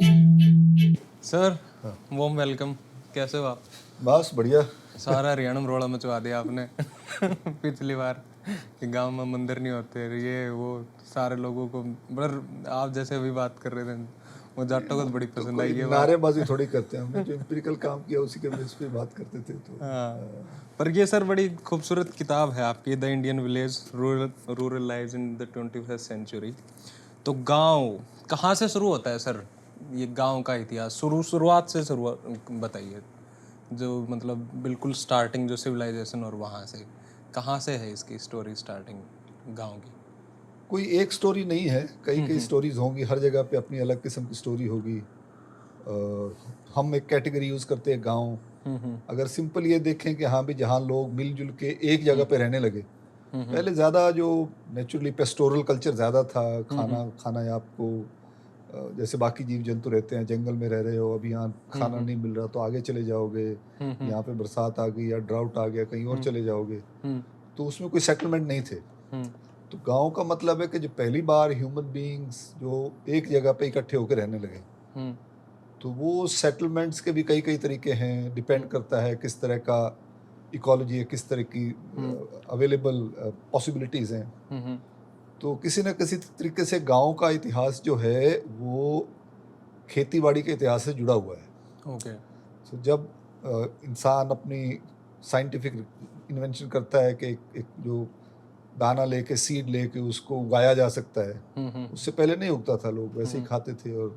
Sir हाँ। Warm welcome. कैसे हो आप? बस बढ़िया। सारा हरियाणा में रोड़ा मचवा दिया आपने पिछली बार कि गांव में मंदिर नहीं होते, ये वो सारे लोगों को। पर आप जैसे अभी बात कर रहे थे, वो जाटों को तो बड़ी तो पसंद आई कोई ये बात। नारेबाजी थोड़ी करते हैं, हमने जो एम्पिरिकल काम किया उसी के बेस पे बात करते थे तो हाँ, पर ये सर बड़ी खूबसूरत किताब है आपकी, the Indian village rural lives in the 21st century. तो गांव कहाँ से शुरू होता है सर? ये गांव का इतिहास शुरुआत से शुरुआत बताइए, जो मतलब बिल्कुल स्टार्टिंग, जो सिविलाइजेशन, और वहाँ से कहाँ से है इसकी स्टोरी स्टार्टिंग गांव की? कोई एक स्टोरी नहीं है, कई कई स्टोरीज होंगी, हर जगह पे अपनी अलग किस्म की स्टोरी होगी। हम एक कैटेगरी यूज करते हैं गांव। अगर सिंपल ये देखें कि हाँ भी जहाँ लोग मिलजुल के एक जगह पे रहने लगे, पहले ज़्यादा जो नेचुरली पेस्टोरल कल्चर ज़्यादा था। खाना खाना है आपको, जैसे बाकी जीव जंतु रहते हैं, जंगल में रह रहे हो, अभी यहाँ खाना नहीं मिल रहा तो आगे चले जाओगे, यहाँ पे बरसात आ गई या ड्राउट आ गया कहीं और चले जाओगे। तो उसमें कोई सेटलमेंट नहीं थे। तो गांव का मतलब है कि जो पहली बार ह्यूमन बीइंग्स जो एक जगह पे इकट्ठे होकर रहने लगे, तो वो सेटलमेंट्स के भी कई कई तरीके हैं। डिपेंड करता है किस तरह का इकोलॉजी है, किस तरह की अवेलेबल पॉसिबिलिटीज़ हैं। तो किसी न किसी तरीके से गांव का इतिहास जो है वो खेती बाड़ी के इतिहास से जुड़ा हुआ है। ओके। तो जब इंसान अपनी साइंटिफिक इन्वेंशन करता है कि एक जो दाना लेके, सीड लेके उसको उगाया जा सकता है, उससे पहले नहीं उगता था, लोग वैसे ही खाते थे और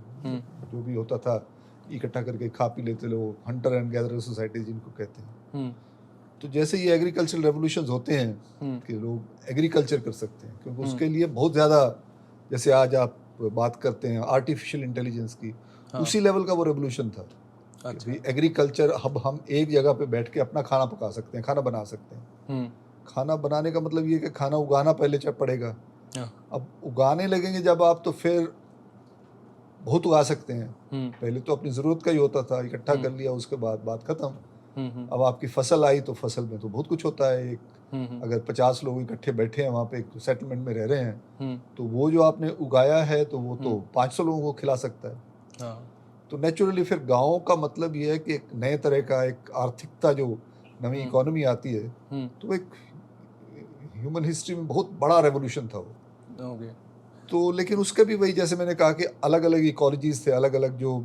जो भी होता था इकट्ठा करके खा पी लेते लोग। हंटर एंड गैदरर सोसाइटी जिनको कहते हैं। तो जैसे ये एग्रीकल्चरल रेवोल्यूशंस होते हैं कि लोग एग्रीकल्चर कर सकते हैं, क्योंकि उसके लिए बहुत ज़्यादा, जैसे आज आप बात करते हैं आर्टिफिशियल इंटेलिजेंस की, उसी लेवल का वो रेवोल्यूशन था। अच्छा। कि एग्रीकल्चर, अब हम एक जगह पे बैठ के अपना खाना पका सकते हैं, खाना बना सकते हैं। खाना बनाने का मतलब ये कि खाना उगाना पहले पड़ेगा। अब उगाने लगेंगे जब आप, तो फिर बहुत उगा सकते हैं। पहले तो अपनी ज़रूरत का ही होता था, इकट्ठा कर लिया, उसके बाद बात खत्म। अब आपकी फसल आई तो फसल में तो बहुत कुछ होता है। एक अगर 50 लोग इकट्ठे बैठे हैं वहाँ पे एक सेटलमेंट में रह रहे हैं, तो वो जो आपने उगाया है तो वो तो 500 लोगों को खिला सकता है। तो नेचुरली फिर गाँव का मतलब ये है कि एक नए तरह का एक आर्थिकता, जो नई इकोनॉमी आती है, तो एक ह्यूमन हिस्ट्री में बहुत बड़ा रेवोल्यूशन था वो। ओके। तो लेकिन उसके भी वही, जैसे मैंने कहा कि अलग अलग इकोलॉजीज थे, अलग अलग जो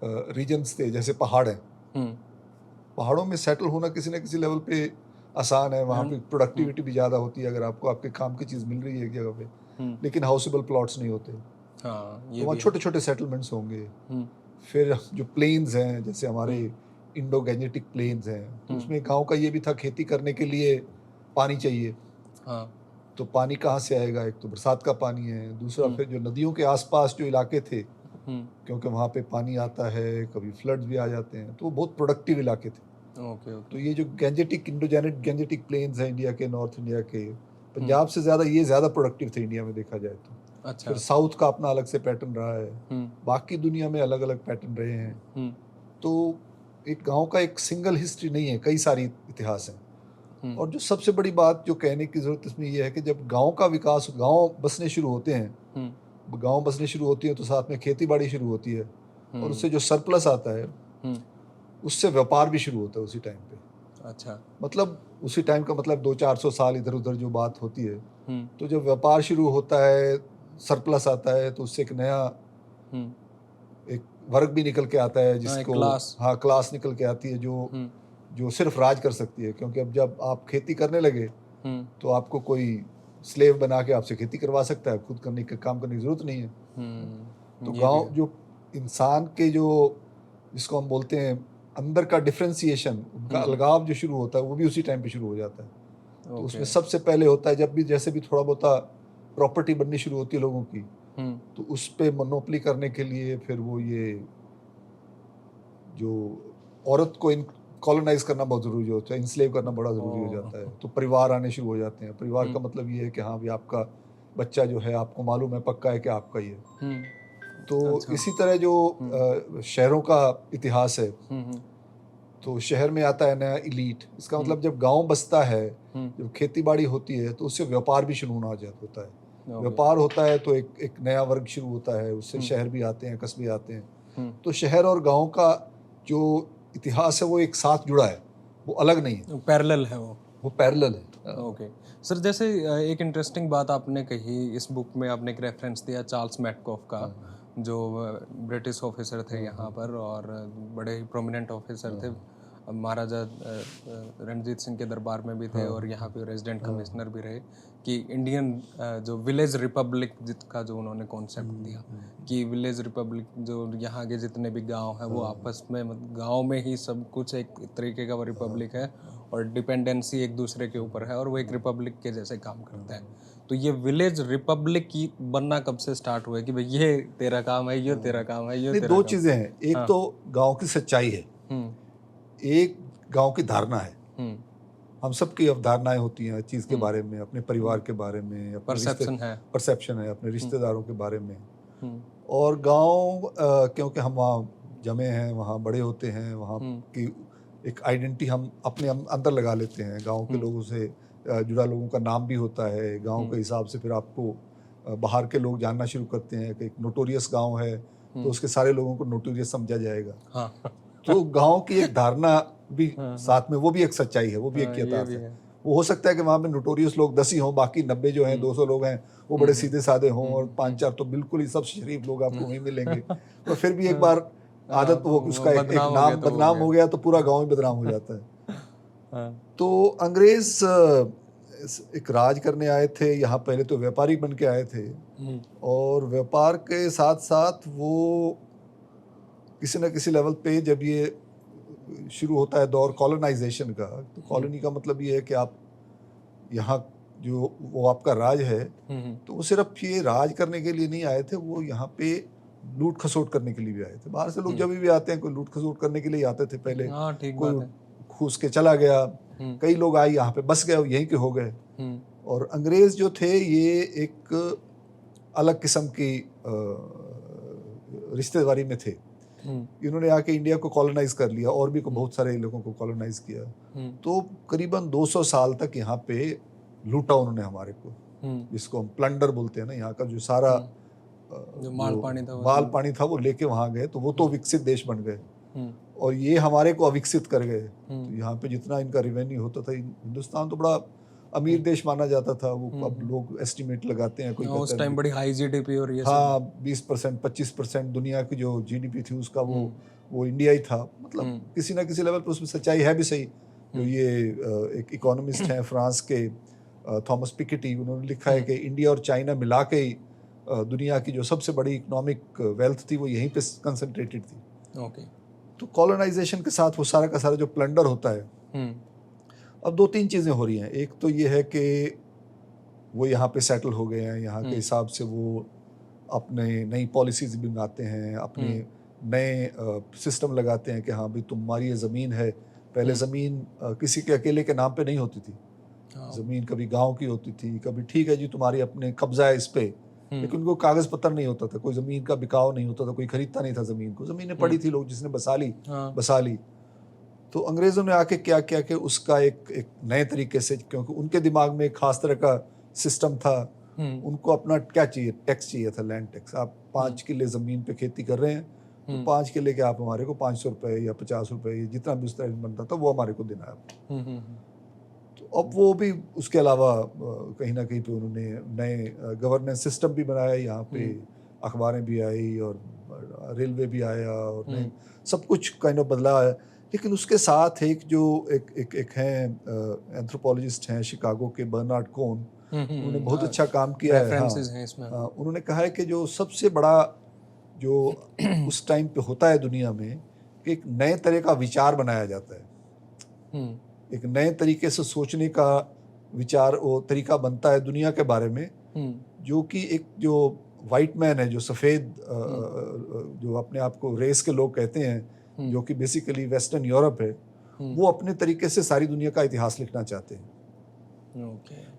रीजन्स थे। जैसे पहाड़ हैं, पहाड़ों में सेटल होना किसी न किसी लेवल पे आसान है, वहाँ पे प्रोडक्टिविटी भी ज़्यादा होती है अगर आपको आपके काम की चीज़ मिल रही है एक जगह पे। लेकिन हाउसेबल प्लॉट्स नहीं होते, हाँ, तो ये वहाँ भी है। छोटे छोटे सेटलमेंट्स होंगे। फिर जो प्लेन्स हैं, जैसे हमारे इंडो गैंजेटिक प्लेन्स हैं, तो उसमें गांव का ये भी था, खेती करने के लिए पानी चाहिए। हाँ। तो पानी कहाँ से आएगा? एक तो बरसात का पानी है, दूसरा फिर जो नदियों के आसपास जो इलाके थे, क्योंकि वहाँ पे पानी आता है, कभी फ्लड्स भी आ जाते हैं, तो वो बहुत प्रोडक्टिव इलाके थे। Okay okay. तो ये जो गैंजेटिक, गैंजेटिक प्लेन्स हैं इंडिया के, नॉर्थ इंडिया के, पंजाब से ज़्यादा ये ज़्यादा प्रोडक्टिव थे इंडिया में देखा जाए तो। अच्छा। फिर साउथ का अपना अलग से पैटर्न रहा है, बाकी दुनिया में अलग अलग पैटर्न रहे हैं। तो एक गांव का एक सिंगल हिस्ट्री नहीं है, कई सारी इतिहास हैं। और जो सबसे बड़ी बात जो कहने की ज़रूरत इसमें यह है कि जब गांव का विकास, गांव बसने शुरू होते हैं, गांव बसने शुरू होती है तो साथ में खेती बाड़ी शुरू होती है, और उससे जो सरप्लस आता है उससे व्यापार भी शुरू होता है उसी टाइम पे। अच्छा। मतलब उसी टाइम का मतलब 200-400 साल इधर उधर जो बात होती है, तो जब व्यापार शुरू होता है, सरप्लस आता है, तो उससे एक नया एक वर्ग भी निकल के आता है, हाँ, एक जिसको क्लास। हाँ क्लास निकल के आती है, जो जो सिर्फ राज कर सकती है। क्योंकि अब जब आप खेती करने लगे तो आपको कोई स्लेव बना के आपसे खेती करवा सकता है, खुद करने के काम करने की जरूरत नहीं है। तो ये भी गांव है। जो इंसान के जो, जिसको हम बोलते हैं अंदर का डिफ्रेंसिएशन, उनका अलगाव जो शुरू होता है, वो भी उसी टाइम पे शुरू हो जाता है। तो उसमें सबसे पहले होता है जब भी, जैसे भी थोड़ा बहुत प्रॉपर्टी बननी शुरू होती है लोगों की, तो उस पे मोनोपोली करने के लिए फिर वो ये जो औरत को कॉलोनाइज करना बहुत जरूरी होता है, इंस्लेव करना बड़ा जरूरी हो जाता है। तो परिवार आने शुरू हो जाते हैं। परिवार का मतलब ये है कि हाँ भी आपका बच्चा जो है, आपको मालूम है पक्का है कि आपका ही है। तो अच्छा। इसी तरह जो शहरों का इतिहास है, तो शहर में आता है नया इलीट। इसका मतलब जब गांव बसता है, जब खेती बाड़ी होती है, तो उससे व्यापार भी शुरू होना होता है। व्यापार होता है तो एक एक नया वर्ग शुरू होता है, उससे शहर भी आते हैं, कस्बे आते हैं। तो शहर और गांव का जो इतिहास है वो एक साथ जुड़ा है, वो अलग नहीं है, पैरेलल है वो पैरेलल है। ओके सर, जैसे एक इंटरेस्टिंग बात आपने कही इस बुक में, आपने एक रेफरेंस दिया चार्ल्स मैटकॉफ का, जो ब्रिटिश ऑफिसर थे यहाँ पर और बड़े ही प्रोमिनेंट ऑफिसर थे, महाराजा रणजीत सिंह के दरबार में भी थे और यहाँ पे रेजिडेंट कमिश्नर भी रहे, कि इंडियन जो विलेज रिपब्लिक का जो उन्होंने कॉन्सेप्ट दिया कि विलेज रिपब्लिक, जो यहाँ के जितने भी गांव हैं वो आपस में गांव में ही सब कुछ एक तरीके का वो रिपब्लिक है और डिपेंडेंसी एक दूसरे के ऊपर है और वो एक रिपब्लिक के जैसे काम करता है। तो ये विलेज रिपब्लिक की बनना कब से स्टार्ट हुआ है कि भाई ये तेरा काम है, ये तेरा काम है, ये तेरा दो काम? चीजें हैं, एक तो गांव की सच्चाई है, एक गांव की धारणा है। हम सबकी अवधारणाएं होती हैं चीज के बारे में, अपने परिवार के बारे में, परसेप्शन है अपने रिश्तेदारों के बारे में। और गांव क्योंकि हम वहाँ जमे हैं, वहाँ बड़े होते हैं, वहाँ की एक आइडेंटिटी हम अपने अंदर लगा लेते हैं। गांव के लोगों से जुड़ा लोगों का नाम भी होता है, गांव के हिसाब से फिर आपको बाहर के लोग जानना शुरू करते हैं कि एक नोटोरियस गांव है तो उसके सारे लोगों को नोटोरियस समझा जाएगा। हाँ। तो गांव की एक धारणा भी साथ में, वो भी एक सच्चाई है, वो भी एक यथार्थ है। वो हो सकता है कि वहाँ पे नोटोरियस लोग 10 ही हों, बाकी 90 जो हैं 200 लोग हैं वो बड़े सीधे साधे हों और 5-4 तो बिल्कुल ही सब शरीफ लोग आपको वहीं मिलेंगे। तो फिर भी एक बार आदत वो उसका एक नाम बदनाम हो गया तो पूरा गांव ही बदनाम हो जाता है। तो अंग्रेज एक राज करने आए थे यहाँ, पहले तो व्यापारी बन के आए थे और व्यापार के साथ साथ वो किसी न किसी लेवल पे जब ये शुरू होता है दौर कॉलोनाइजेशन का, तो कॉलोनी का मतलब ये है कि आप यहाँ जो वो आपका राज है तो वो सिर्फ ये राज करने के लिए नहीं आए थे, वो यहाँ पे लूट खसोट करने के लिए भी आए थे। बाहर से लोग जब भी आते हैं कोई लूट खसोट करने के लिए आते थे पहले, कोई घुस के चला गया, कई लोग आए यहाँ पे बस गए, यहीं के हो गए। और अंग्रेज जो थे ये एक अलग किस्म की रिश्तेदारी में थे। इन्होंने आके इंडिया को कॉलोनाइज कर लिया और भी बहुत सारे लोगों को कॉलोनाइज किया। तो करीबन 200 साल तक यहाँ पे लूटा उन्होंने हमारे को, जिसको हम प्लंडर बोलते हैं ना। यहाँ का जो सारा जो माल पानी था वो लेके वहाँ गए, तो वो तो विकसित देश बन गए और ये हमारे को अविकसित कर गए। तो यहाँ पे जितना इनका रेवेन्यू होता था, हिंदुस्तान तो बड़ा अमीर देश माना जाता था, वो अब लोग एस्टिमेट लगाते हैं, कोई उस टाइम बड़ी हाई जीडीपी और ये हाँ 20% 25% दुनिया की जो जीडीपी थी उसका वो इंडिया ही था। मतलब किसी ना किसी लेवल पर उसमें सच्चाई है भी सही। जो ये एक इकोनॉमिस्ट हैं फ्रांस के थॉमस पिकेटी, उन्होंने लिखा है कि इंडिया और चाइना मिला के ही दुनिया की जो सबसे बड़ी इकोनॉमिक वेल्थ थी वो यहीं पे कंसंट्रेटेड थी। ओके। तो कॉलोनाइजेशन के साथ वो सारा का सारा जो प्लंडर होता है, अब 2-3 चीज़ें हो रही हैं। एक तो ये है कि वो यहाँ पे सेटल हो गए हैं, यहाँ के हिसाब से वो अपने नई पॉलिसीज भी बनाते हैं, अपने नए सिस्टम लगाते हैं कि हाँ भाई तुम्हारी ये ज़मीन है। पहले ज़मीन किसी के अकेले के नाम पे नहीं होती थी, ज़मीन कभी गांव की होती थी, कभी ठीक है जी तुम्हारी अपने कब्जा है इस पे, लेकिन उनको कागज़ पत्र नहीं होता था, कोई ज़मीन का बिकाव नहीं होता था, कोई खरीदता नहीं था ज़मीन को। ज़मीनें पड़ी थी, लोग जिसने बसा ली। तो अंग्रेज़ों ने आके क्या किया कि उसका एक नए तरीके से, क्योंकि उनके दिमाग में एक खास तरह का सिस्टम था, उनको अपना क्या चाहिए, टैक्स चाहिए था, लैंड टैक्स। आप 5 किले ज़मीन पे खेती कर रहे हैं तो 5 किले के आप हमारे को 500 रुपये या 50 रुपये, जितना भी उस तरह बनता था वो हमारे को देना है। तो अब वो भी उसके अलावा कहीं ना कहीं पे उन्होंने नए गवर्नेंस सिस्टम भी बनाया, यहाँ पे अखबारें भी आई और रेलवे भी आया और नए सब कुछ काइंड ऑफ बदला है। लेकिन उसके साथ एक जो एक हैं एंथ्रोपोलॉजिस्ट हैं शिकागो के, बर्नार्ड कोन, उन्होंने बहुत अच्छा काम किया है। हाँ, उन्होंने कहा है कि जो सबसे बड़ा जो उस टाइम पे होता है दुनिया में कि एक नए तरह का विचार बनाया जाता है, एक नए तरीके से सोचने का विचार वो तरीका बनता है दुनिया के बारे में, जो कि एक जो वाइट मैन है, जो सफ़ेद जो अपने आप को रेस के लोग कहते हैं, जो कि बेसिकली वेस्टर्न यूरोप है, वो अपने तरीके से सारी दुनिया का इतिहास लिखना चाहते हैं।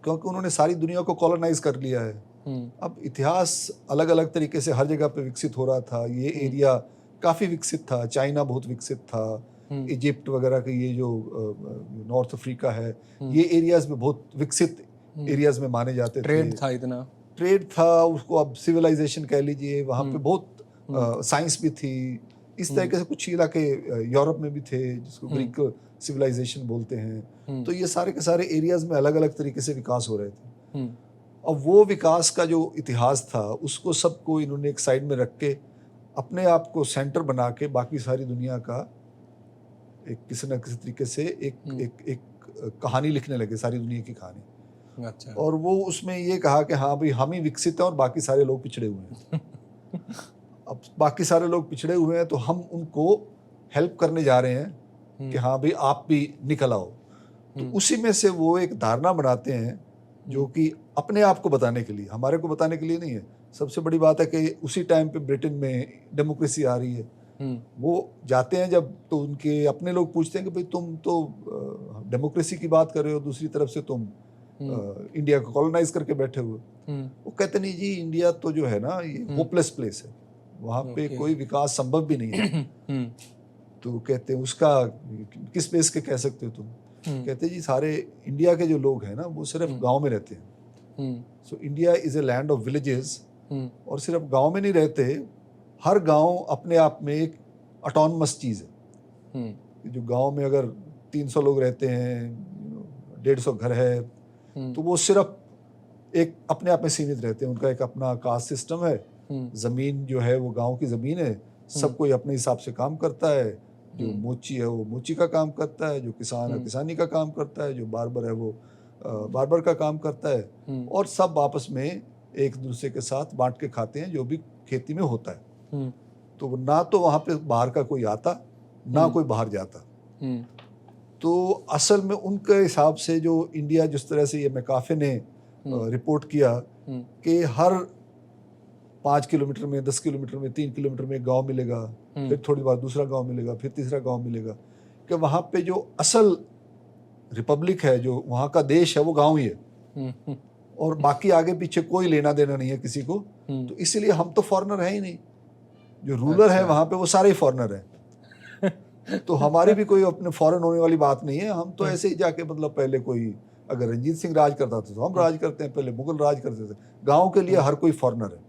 क्योंकि उन्होंने सारी दुनिया को कॉलोनाइज कर लिया है। अब इतिहास अलग अलग तरीके से हर जगह पे विकसित हो रहा था। ये एरिया काफ़ी विकसित था, चाइना बहुत विकसित था, इजिप्ट वगैरह के ये जो नॉर्थ अफ्रीका है, ये एरियाज में बहुत विकसित एरियाज में माने जाते थे। ट्रेड था, उसको अब सिविलाइजेशन कह लीजिए। वहाँ पे बहुत साइंस भी थी, इस तरीके से कुछ इलाके यूरोप में भी थे जिसको ग्रीक सिविलाइजेशन बोलते हैं। तो ये सारे के सारे एरियाज में अलग अलग तरीके से विकास हो रहे थे। और वो विकास का जो इतिहास था उसको सबको इन्होंने एक साइड में रख के अपने आप को सेंटर बना के बाकी सारी दुनिया का एक किसी न किसी तरीके से एक कहानी लिखने लगे, सारी दुनिया की कहानी। अच्छा। और वो उसमें ये कहा कि हाँ भाई हम ही विकसित हैं और बाकी सारे लोग पिछड़े हुए हैं। अब बाकी सारे लोग पिछड़े हुए हैं तो हम उनको हेल्प करने जा रहे हैं कि हाँ भाई आप भी निकल आओ। तो उसी में से वो एक धारणा बनाते हैं जो कि अपने आप को बताने के लिए, हमारे को बताने के लिए नहीं है। सबसे बड़ी बात है कि उसी टाइम पे ब्रिटेन में डेमोक्रेसी आ रही है। वो जाते हैं जब तो उनके अपने लोग पूछते हैं कि भाई तुम तो डेमोक्रेसी की बात कर रहे हो, दूसरी तरफ से तुम इंडिया को कॉलोनाइज करके बैठे हुए। वो कहते नहीं जी, इंडिया तो जो है ना ये होपलेस प्लेस है, वहाँ पे कोई विकास संभव भी नहीं है। तो कहते हैं उसका किस बेस के कह सकते हो तुम? कहते जी सारे इंडिया के जो लोग हैं ना वो सिर्फ गांव में रहते हैं। So India is a land of villages. और सिर्फ गांव में नहीं रहते, हर गांव अपने आप में एक ऑटोनमस चीज़ है। जो गांव में अगर 300 लोग रहते हैं, 150 घर है, तो वो सिर्फ एक अपने आप में सीमित रहते हैं। उनका एक अपना कास्ट सिस्टम है, ज़मीन जो है वो गांव की ज़मीन है, सब कोई अपने हिसाब से काम करता है। जो मोची है वो मोची का काम करता है, जो किसान है किसानी का काम करता है, जो बार्बर है वो बार्बर का काम करता है। और सब आपस में एक दूसरे के साथ बांट के खाते हैं जो भी खेती में होता है। तो ना तो वहाँ पे बाहर का कोई आता, ना कोई बाहर जाता। तो असल में उनके हिसाब से जो इंडिया, जिस तरह से ये मैकाफे ने रिपोर्ट किया कि हर 5 किलोमीटर में, 10 किलोमीटर में, 3 किलोमीटर में एक गांव मिलेगा, फिर थोड़ी बार दूसरा गांव मिलेगा, फिर तीसरा गांव मिलेगा, कि वहाँ पे जो असल रिपब्लिक है, जो वहाँ का देश है, वो गांव ही है। और बाकी आगे पीछे कोई लेना देना नहीं है किसी को। तो इसीलिए हम तो फॉरेनर है ही नहीं, जो रूलर है वहाँ पे वो सारे ही फॉरेनर हैं। तो हमारी भी कोई अपने फॉरेन होने वाली बात नहीं है। हम तो ऐसे ही जाके, मतलब पहले कोई अगर रंजीत सिंह राज करता था तो हम राज करते हैं, पहले मुगल राज करते थे। गांव के लिए हर कोई फॉरेनर है।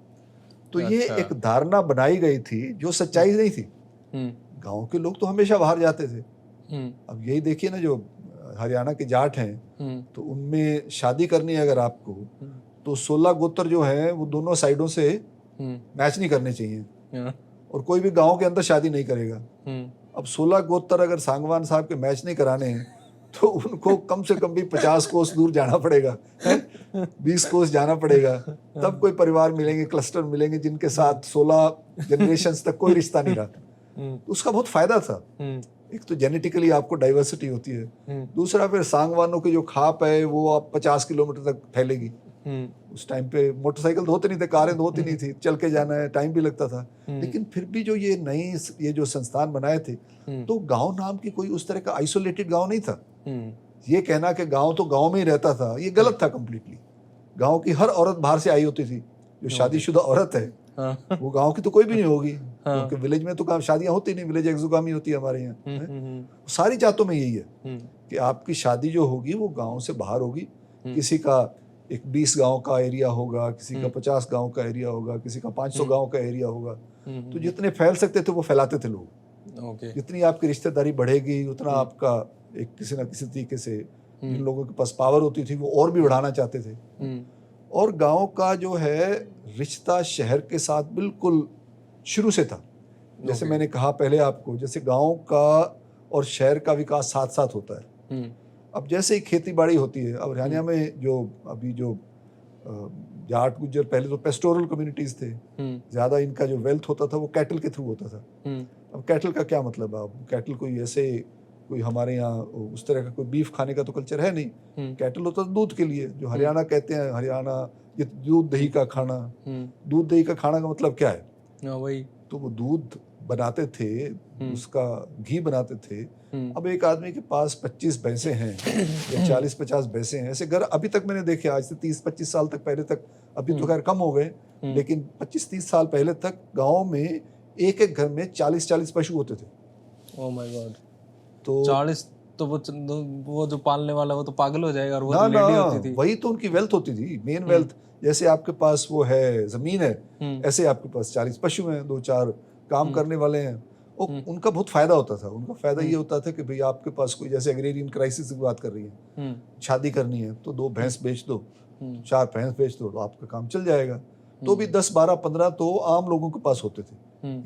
तो ये एक धारणा बनाई गई थी जो सच्चाई नहीं थी। गांव के लोग तो हमेशा बाहर जाते थे। अब यही देखिए ना, जो हरियाणा के जाट हैं तो उनमें शादी करनी है अगर आपको, तो 16 गोत्र जो है वो दोनों साइडों से मैच नहीं करने चाहिए, और कोई भी गांव के अंदर शादी नहीं करेगा। अब 16 गोत्र अगर सांगवान साहब के मैच नहीं कराने हैं तो उनको कम से कम भी 50 कोस दूर जाना पड़ेगा, 20 कोस जाना पड़ेगा, तब कोई परिवार मिलेंगे, क्लस्टर मिलेंगे जिनके साथ 16 जनरेशंस तक कोई रिश्ता नहीं रहा। उसका बहुत फायदा था। एक तो जेनेटिकली आपको डाइवर्सिटी होती है, दूसरा फिर सांगवानों की जो खाप है वो आप 50 किलोमीटर तक फैलेगी। उस टाइम पे मोटरसाइकिल तो होते नहीं थे, कारें तो होती नहीं थी, चल के जाना है, टाइम भी लगता था। लेकिन फिर भी जो ये जो संस्थान बनाए थे, तो गांव नाम की कोई उस तरह का आइसोलेटेड गांव नहीं था। ये कहना कि गांव तो गांव में ही रहता था, ये गलत था कंप्लीटली। गांव की हर औरत बाहर से आई होती थी। जो शादीशुदा औरत है वो गांव की तो कोई भी नहीं होगी, क्योंकि विलेज में तो काम शादियां होती नहीं, विलेज एक्सोगामी होती है हमारे यहाँ। सारी जातों में यही है कि आपकी शादी जो होगी वो गांव से बाहर होगी। किसी का एक 20 गांव का एरिया होगा, किसी का 50 गांव का एरिया होगा, किसी का 500 गांव का एरिया होगा। तो जितने फैल सकते थे वो फैलाते थे लोग। जितनी आपकी रिश्तेदारी बढ़ेगी उतना आपका एक किसी ना किसी तरीके से जिन लोगों के पास पावर होती थी वो और भी बढ़ाना चाहते थे। और गांव का जो है रिश्ता शहर के साथ बिल्कुल शुरू से था। जैसे मैंने कहा पहले आपको, जैसे गांव का और शहर का विकास साथ साथ होता है। अब जैसे ही खेती बाड़ी होती है, अब हरियाणा में जो अभी जो जाट गुज्जर पहले तो पेस्टोरल कम्युनिटीज थे, ज्यादा इनका जो वेल्थ होता था वो कैटल के थ्रू होता था। अब कैटल का क्या मतलब है? अब कैटल कोई ऐसे कोई हमारे यहाँ उस तरह का कोई बीफ खाने का तो कल्चर है नहीं। कैटल होता था दूध के लिए, जो हरियाणा कहते हैं, हरियाणा ये दूध दही का खाना। दूध दही का खाना का मतलब क्या है? वही तो वो दूध बनाते थे, उसका घी बनाते थे। अब एक आदमी के पास 25 भैंसे हैं या 40-50 भैंसे हैं, ऐसे घर अभी तक मैंने देखे, आज से 30-25 साल तक पहले तक, अभी तो खैर कम हो गए, लेकिन 25-30 साल पहले तक गाँव में एक एक घर में 40-40 पशु होते थे। Oh my God. तो 40 तो वो जो पालने वाला वो तो पागल हो जाएगा। और वो ना, तो लेडी होती थी, वही तो उनकी वेल्थ होती थी, मेन वेल्थ। जैसे आपके पास वो है जमीन है, ऐसे आपके पास 40 पशु हैं, 2-4 काम करने वाले हैं। उनका बहुत फायदा होता था। उनका फायदा ये होता था कि भाई आपके पास कोई, जैसे एग्रेरियन क्राइसिस की बात कर रही है, शादी करनी है तो 2 भैंस बेच दो, 4 भैंस बेच दो, तो आपका काम चल जाएगा। तो भी 10, 12, 15 तो आम लोगों के पास होते थे।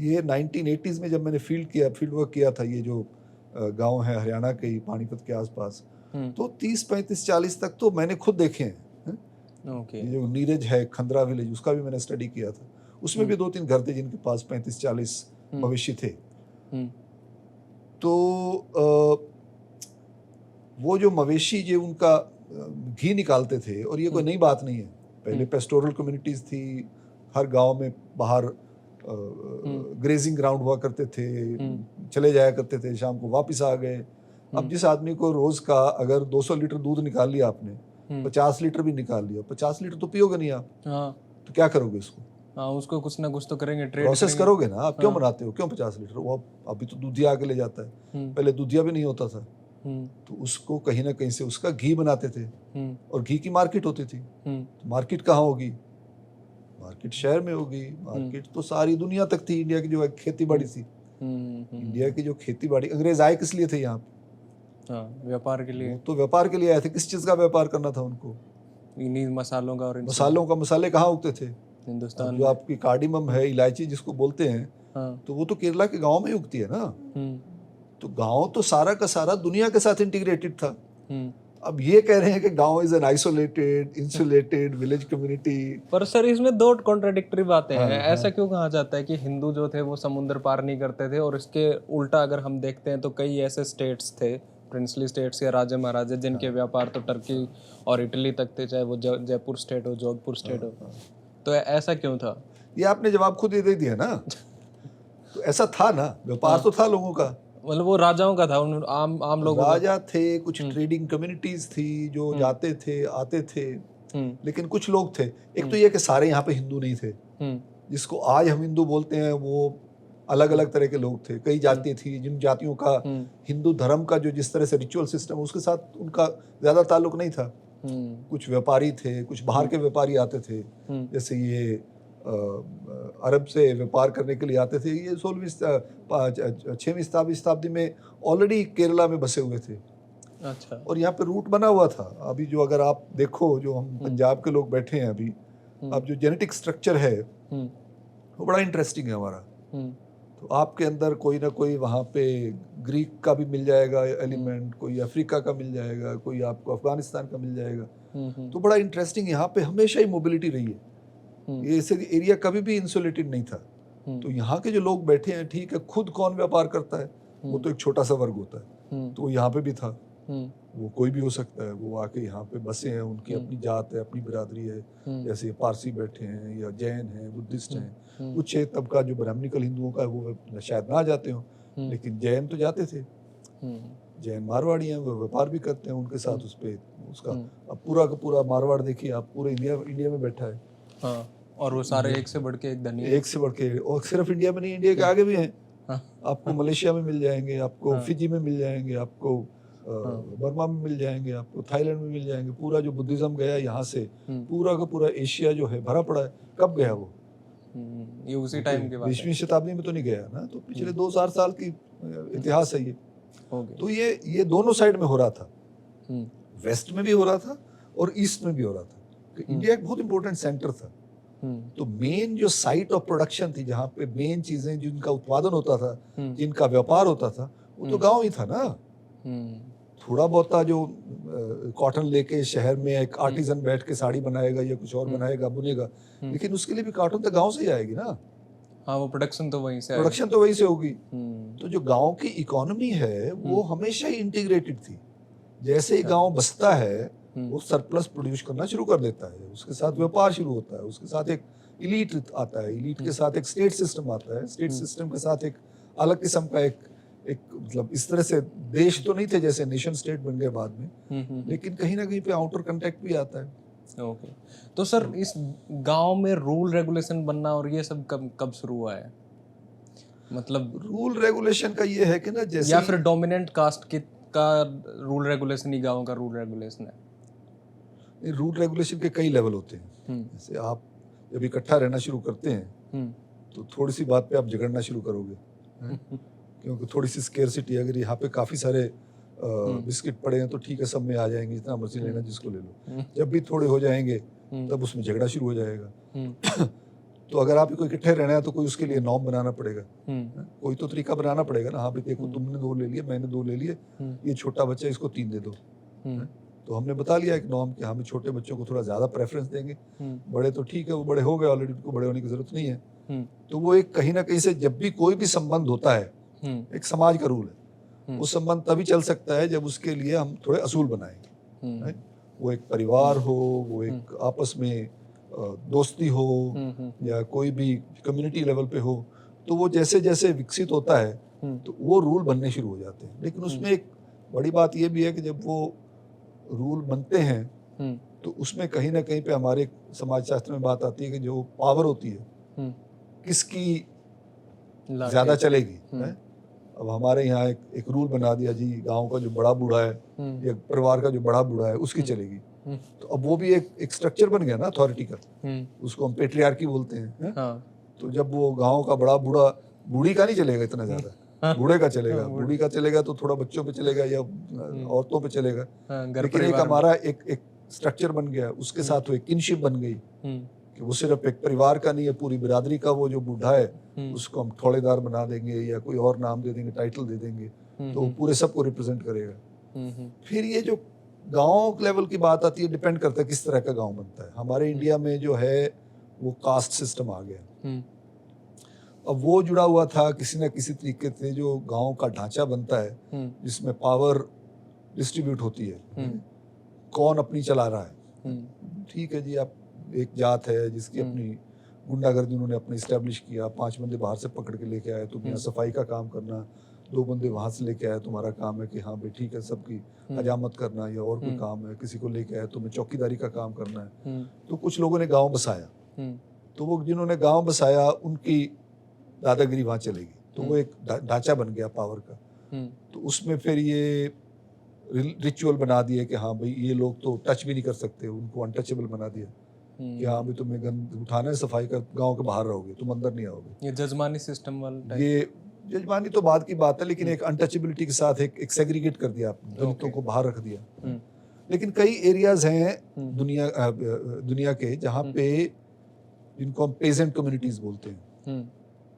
ये 1980s में जब मैंने फील्ड वर्क किया था, ये जो गांव है हरियाणा के ही पानीपत के आसपास, तो 30, 35, 40 तक तो मैंने खुद देखे हैं। ये जो नीरज है खंदरा विलेज, उसका भी मैंने स्टडी किया था। उसमें भी 2-3 घर थे जिनके पास 35-40 मवेशी थे। तो वो जो मवेशी जो उनका घी निकालते थे, और ये कोई नई बात नहीं है, पहले पेस्टोरल कम्युनिटीज थी, हर गांव में बाहर ग्रेजिंग ग्राउंड हुआ करते थे, चले जाया करते थे, शाम को वापस आ गए। अब जिस आदमी को रोज का अगर 200 लीटर दूध निकाल लिया आपने, 50 लीटर भी निकाल लिया, 50 लीटर तो पियोगे नहीं आप, तो क्या करोगे उसको? उसको कुछ ना कुछ तो करेंगे, ट्रेड प्रोसेस करोगे ना। आप क्यों बनाते हो, क्यों 50 लीटर? वो अभी तो दूधिया आके ले जाता है, पहले दूधिया भी नहीं होता था, तो उसको कहीं ना कहीं से उसका घी बनाते थे, और घी की मार्केट होती थी। तो मार्केट कहाँ होगी? मार्केट शहर में होगी। मार्केट तो सारी दुनिया तक थी। इंडिया की जो खेती बाड़ी थी, इंडिया की जो खेती बाड़ी, अंग्रेज आए किस लिए थे यहाँ पे? व्यापार के लिए। तो व्यापार के लिए आए थे। किस चीज का व्यापार करना था उनको? इन्हीं मसालों का। और मसालों का। मसाले कहाँ उगते थे? हिंदुस्तान। जो आपकी कार्डिमम है, इलायची जिसको बोलते हैं, तो वो तो केरला के गांव में ही उगती है ना। तो गांव तो सारा का सारा दुनिया के साथ इंटीग्रेटेड था। अब ये कह रहे हैं कि गांव is an isolated, insulated village community. पर सर इसमें 2 कॉन्ट्राडिक्टरी बातें हैं। ऐसा क्यों कहा जाता है कि हिंदू जो थे वो समुद्र पार नहीं करते थे, और इसके उल्टा अगर हम देखते हैं तो कई ऐसे स्टेट्स थे, प्रिंसली स्टेट्स या राजा महाराजा, जिनके व्यापार तो टर्की और इटली तक थे, चाहे वो जयपुर स्टेट हो, जोधपुर स्टेट हो। तो ऐसा क्यों था? ये आपने जवाब खुद ही दे दिया ना। तो ऐसा था ना, व्यापार तो था लोगों का। मतलब वो राजाओं का था, आम लोगों का। राजा थे, कुछ ट्रेडिंग कम्युनिटीज थी जो जाते थे आते थे, लेकिन कुछ लोग थे। एक तो ये कि सारे यहाँ पे हिंदू नहीं थे। जिसको आज हम हिंदू बोलते हैं वो अलग अलग तरह के लोग थे। कई जाति थी जिन जातियों का हिंदू धर्म का जो जिस तरह से रिचुअल सिस्टम, उसके साथ उनका ज्यादा ताल्लुक नहीं था। कुछ व्यापारी थे, कुछ बाहर के व्यापारी आते थे, जैसे ये अरब से व्यापार करने के लिए आते थे। ये 6वीं 7वीं शताब्दी में ऑलरेडी केरला में बसे हुए थे। अच्छा। और यहाँ पे रूट बना हुआ था। अभी जो अगर आप देखो, जो हम पंजाब के लोग बैठे हैं अभी, अब जो जेनेटिक स्ट्रक्चर है वो बड़ा इंटरेस्टिंग है हमारा। तो आपके अंदर कोई ना कोई वहाँ पे ग्रीक का भी मिल जाएगा एलिमेंट, कोई अफ्रीका का मिल जाएगा, कोई आपको अफगानिस्तान का मिल जाएगा। तो बड़ा इंटरेस्टिंग, यहाँ पे हमेशा ही मोबिलिटी रही है। ये एरिया कभी भी इंसुलेटेड नहीं था। तो यहाँ के जो लोग बैठे हैं, ठीक है, खुद कौन व्यापार करता है, वो तो एक छोटा सा वर्ग होता है। तो यहाँ पे भी था, वो कोई भी हो सकता है। वो आके यहाँ पे बसे हैं, उनकी अपनी जात है, अपनी बिरादरी है। जैसे पारसी बैठे हैं, या जैन हैं, बुद्धिस्ट हैं। कुछ तबका जो ब्राह्मणिकल हिंदुओं का, वो शायद ना जाते हो, लेकिन जैन तो जाते थे। जैन मारवाड़ी हैं, वो व्यापार भी करते हैं उनके साथ। उस पे उसका अब पूरा का पूरा मारवाड़ देखिए आप, पूरे इंडिया में बैठा है। हाँ, और वो सारे एक से बढ़ के एक धनी, एक से बढ़ के। और सिर्फ इंडिया में नहीं, इंडिया के आगे भी हैं। आपको मलेशिया में मिल जाएंगे, आपको फिजी में मिल जाएंगे, आपको बर्मा में मिल जाएंगे, आपको थाईलैंड में मिल जाएंगे। पूरा जो बुद्धिज्म गया यहाँ से, पूरा का पूरा एशिया जो है भरा पड़ा है। कब गया वो? ये उसी टाइम के बाद 20वीं शताब्दी में तो नहीं गया ना। तो पिछले 2-4 साल की इतिहास है ये। तो ये दोनों साइड में हो रहा था। वेस्ट में भी हो रहा था और ईस्ट में भी हो रहा था। इंडिया एक बहुत इंपॉर्टेंट सेंटर था। तो मेन जो साइट ऑफ प्रोडक्शन थी, जहाँ पे मेन चीजें जिनका उत्पादन होता था, जिनका व्यापार होता था, वो तो गांव ही था ना। थोड़ा बहुत जो कॉटन लेके शहर में एक आर्टिजन बैठ के साड़ी बनाएगा या कुछ और बनाएगा, बुनेगा, लेकिन उसके लिए भी कॉटन तो गांव से ही आएगी ना। हाँ, वो प्रोडक्शन तो वहीं से होगी। तो जो गांव की इकोनॉमी है वो हमेशा ही इंटीग्रेटेड थी। जैसे ही गांव बसता है, वो सरप्लस प्रोड्यूस करना शुरू कर देता है। उसके साथ व्यापार शुरू होता है, उसके साथ एक इलीट आता है, इलीट के साथ एक स्टेट सिस्टम आता है, स्टेट सिस्टम के साथ एक अलग किस्म का एक मतलब इस तरह से देश तो नहीं थे जैसे नेशन स्टेट बन गए बाद में, लेकिन कहीं ना कहीं पे आउटर कांटेक्ट भी आता है। ओके। तो सर इस गांव में रूल रेगुलेशन बनना और ये सब कब शुरू हुआ है? मतलब रूल रेगुलेशन का ये है कि ना, जैसे या फिर डोमिनेंट कास्ट का रूल रेगुलेशन ही गांव का रूल रेगुलेशन है? रूल रेगुलेशन के कई लेवल होते हैं। जैसे आप जब इकट्ठा रहना शुरू करते हैं तो थोड़ी सी बात पे आप झगड़ना शुरू करोगे। क्योंकि थोड़ी सी स्केर्सिटी, अगर यहाँ पे काफ़ी सारे बिस्किट पड़े हैं तो ठीक है, सब में आ जाएंगे, जितना मर्जी लेना जिसको ले लो। जब भी थोड़े हो जाएंगे तब उसमें झगड़ा शुरू हो जाएगा। तो अगर आप को इकट्ठे रहना है तो कोई उसके लिए नॉर्म बनाना पड़ेगा, कोई तो तरीका बनाना पड़ेगा ना। हाँ भाई देखो, तुमने 2 ले लिए, मैंने 2 ले लिए, ये छोटा बच्चा, इसको 3 दे दो। तो हमने बता लिया एक नॉर्म कि हमें छोटे बच्चों को थोड़ा ज़्यादा प्रेफरेंस देंगे, बड़े तो ठीक है, वो बड़े हो गए ऑलरेडी, उनको बड़े होने की ज़रूरत नहीं है। तो वो एक कहीं ना कहीं से जब भी कोई भी संबंध होता है, एक समाज का रूल है, वो संबंध तभी चल सकता है जब उसके लिए हम थोड़े असूल बनाएंगे। वो एक परिवार हो, वो एक आपस में दोस्ती हो, या कोई भी कम्युनिटी लेवल पे हो, तो वो जैसे जैसे विकसित होता है तो वो रूल बनने शुरू हो जाते हैं। लेकिन उसमें एक बड़ी बात ये भी है कि जब वो रूल बनते हैं तो उसमें कहीं ना कहीं पे हमारे समाजशास्त्र में बात आती है कि जो पावर होती है किसकी ज्यादा चलेगी। अब हमारे यहाँ एक रूल बना दिया जी, गांव का जो बड़ा बूढ़ा है या परिवार का जो बड़ा बूढ़ा है उसकी चलेगी। तो अब वो भी एक स्ट्रक्चर बन गया ना अथॉरिटी का, उसको हम पेट्रियार्की बोलते हैं। तो जब वो गांव का बड़ा बूढ़ा, बूढ़ी का नहीं चलेगा इतना ज्यादा, बूढ़े का चलेगा, बूढ़ी का चलेगा तो थोड़ा बच्चों पे चलेगा या औरतों पे चलेगा। लेकिन एक हमारा एक स्ट्रक्चर बन गया, उसके साथ वो एक किनशिप बन गई कि वो सिर्फ एक परिवार का नहीं है, पूरी बिरादरी का वो जो बूढ़ा है उसको हम थोड़ेदार बना देंगे या कोई और नाम दे देंगे, टाइटल दे देंगे, तो वो पूरे सबको रिप्रेजेंट करेगा। फिर ये जो गांव लेवल की बात आती है, डिपेंड करता है किस तरह का गांव बनता है। हमारे इंडिया में जो है वो कास्ट सिस्टम आ गया। अब वो जुड़ा हुआ था किसी न किसी तरीके से, जो गांव का ढांचा बनता है जिसमें पावर डिस्ट्रीब्यूट होती है, कौन अपनी चला रहा है। ठीक है जी, आप एक जात है जिसकी अपनी गुंडागर्दी उन्होंने अपने इस्टेब्लिश किया, 5 बंदे बाहर से पकड़ के लेके आए, तुम यहाँ सफाई का काम करना, 2 बंदे वहां से लेके आए, तुम्हारा काम है कि हाँ भाई ठीक है सबकी हजामत करना, या और कोई काम है, किसी को लेके आए तुम्हें चौकीदारी का काम करना है। तो कुछ लोगों ने गाँव बसाया, तो वो जिन्होंने गाँव बसाया उनकी दादागिरी वहां चलेगी, तो वो एक ढांचा बन गया पावर का। तो उसमें फिर ये रिचुअल बना दिए कि हाँ भाई ये लोग तो टच भी नहीं कर सकते, उनको अनटचेबल बना दिया कि हाँ भाई तुम्हें गंद उठाना है, सफाई का, गांव के बाहर रहोगे, तुम अंदर नहीं आओगे। ये जजमानी सिस्टम वाला, ये जजमानी तो बात की बात है, लेकिन एक अनटचेबिलिटी के साथ एक सेग्रीगेट कर दिया आपने, दलितों को बाहर रख दिया। लेकिन कई एरियाज हैं दुनिया के जहाँ पे, जिनको हम पेजेंट कम्युनिटीज बोलते हैं,